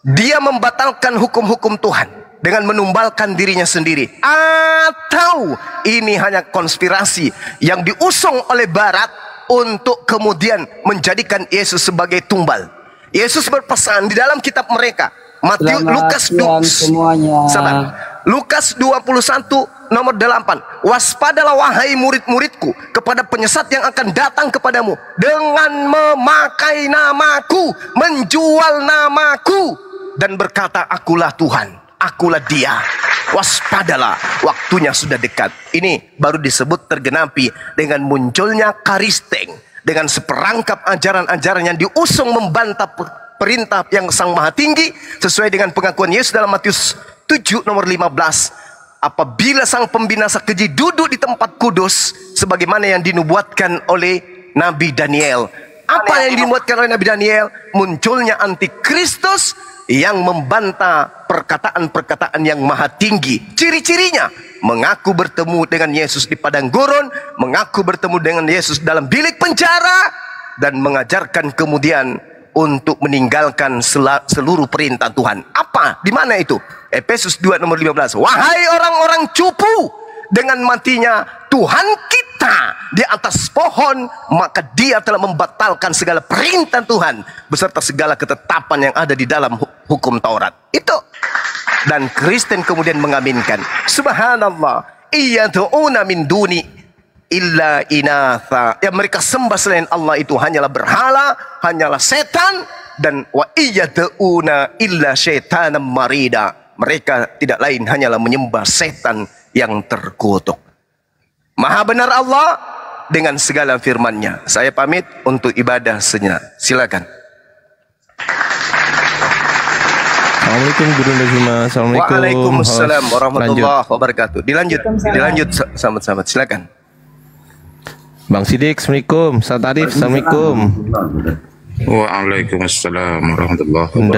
Dia membatalkan hukum-hukum Tuhan dengan menumbalkan dirinya sendiri. Atau ini hanya konspirasi yang diusung oleh Barat untuk kemudian menjadikan Yesus sebagai tumbal. Yesus berpesan di dalam kitab mereka, Lukas 21 nomor 8. Waspadalah wahai murid-muridku kepada penyesat yang akan datang kepadamu dengan memakai namaku, menjual namaku, dan berkata akulah Tuhan, akulah dia. Waspadalah, waktunya sudah dekat. Ini baru disebut tergenapi dengan munculnya Karisteng, dengan seperangkap ajaran-ajaran yang diusung membantah perintah yang Sang Maha Tinggi sesuai dengan pengakuan Yesus dalam Matius 7 nomor 15. Apabila sang pembinasa keji duduk di tempat kudus sebagaimana yang dinubuatkan oleh Nabi Daniel. Apa yang dinubuatkan oleh Nabi Daniel? Munculnya antikristus yang membantah perkataan-perkataan yang maha tinggi. Ciri-cirinya mengaku bertemu dengan Yesus di padang gurun, mengaku bertemu dengan Yesus dalam bilik penjara, dan mengajarkan kemudian untuk meninggalkan seluruh perintah Tuhan. Apa? Di mana itu? Efesus 2 nomor 15. Wahai orang-orang cupu, dengan matinya Tuhan kita di atas pohon, maka dia telah membatalkan segala perintah Tuhan beserta segala ketetapan yang ada di dalam hukum Taurat. Itu. Dan Kristen kemudian mengaminkan. Subhanallah, iyyadu'una min duni illa inatha. Yang mereka sembah selain Allah itu hanyalah berhala, hanyalah setan, Dan wa iyyad'una illa syaitanan marida. Mereka tidak lain hanyalah menyembah setan yang terkutuk. Maha benar Allah dengan segala firman-Nya. Saya pamit untuk ibadah sejenak. Silakan. Assalamualaikum Guru Nazima. Assalamualaikum. Waalaikumsalam warahmatullahi wabarakatuh. Dilanjut sahabat-sahabat. Silakan. Bang Sidik, Assalamualaikum. Ustaz Arif, Assalamualaikum. Waalaikumsalam warahmatullahi wabarakatuh.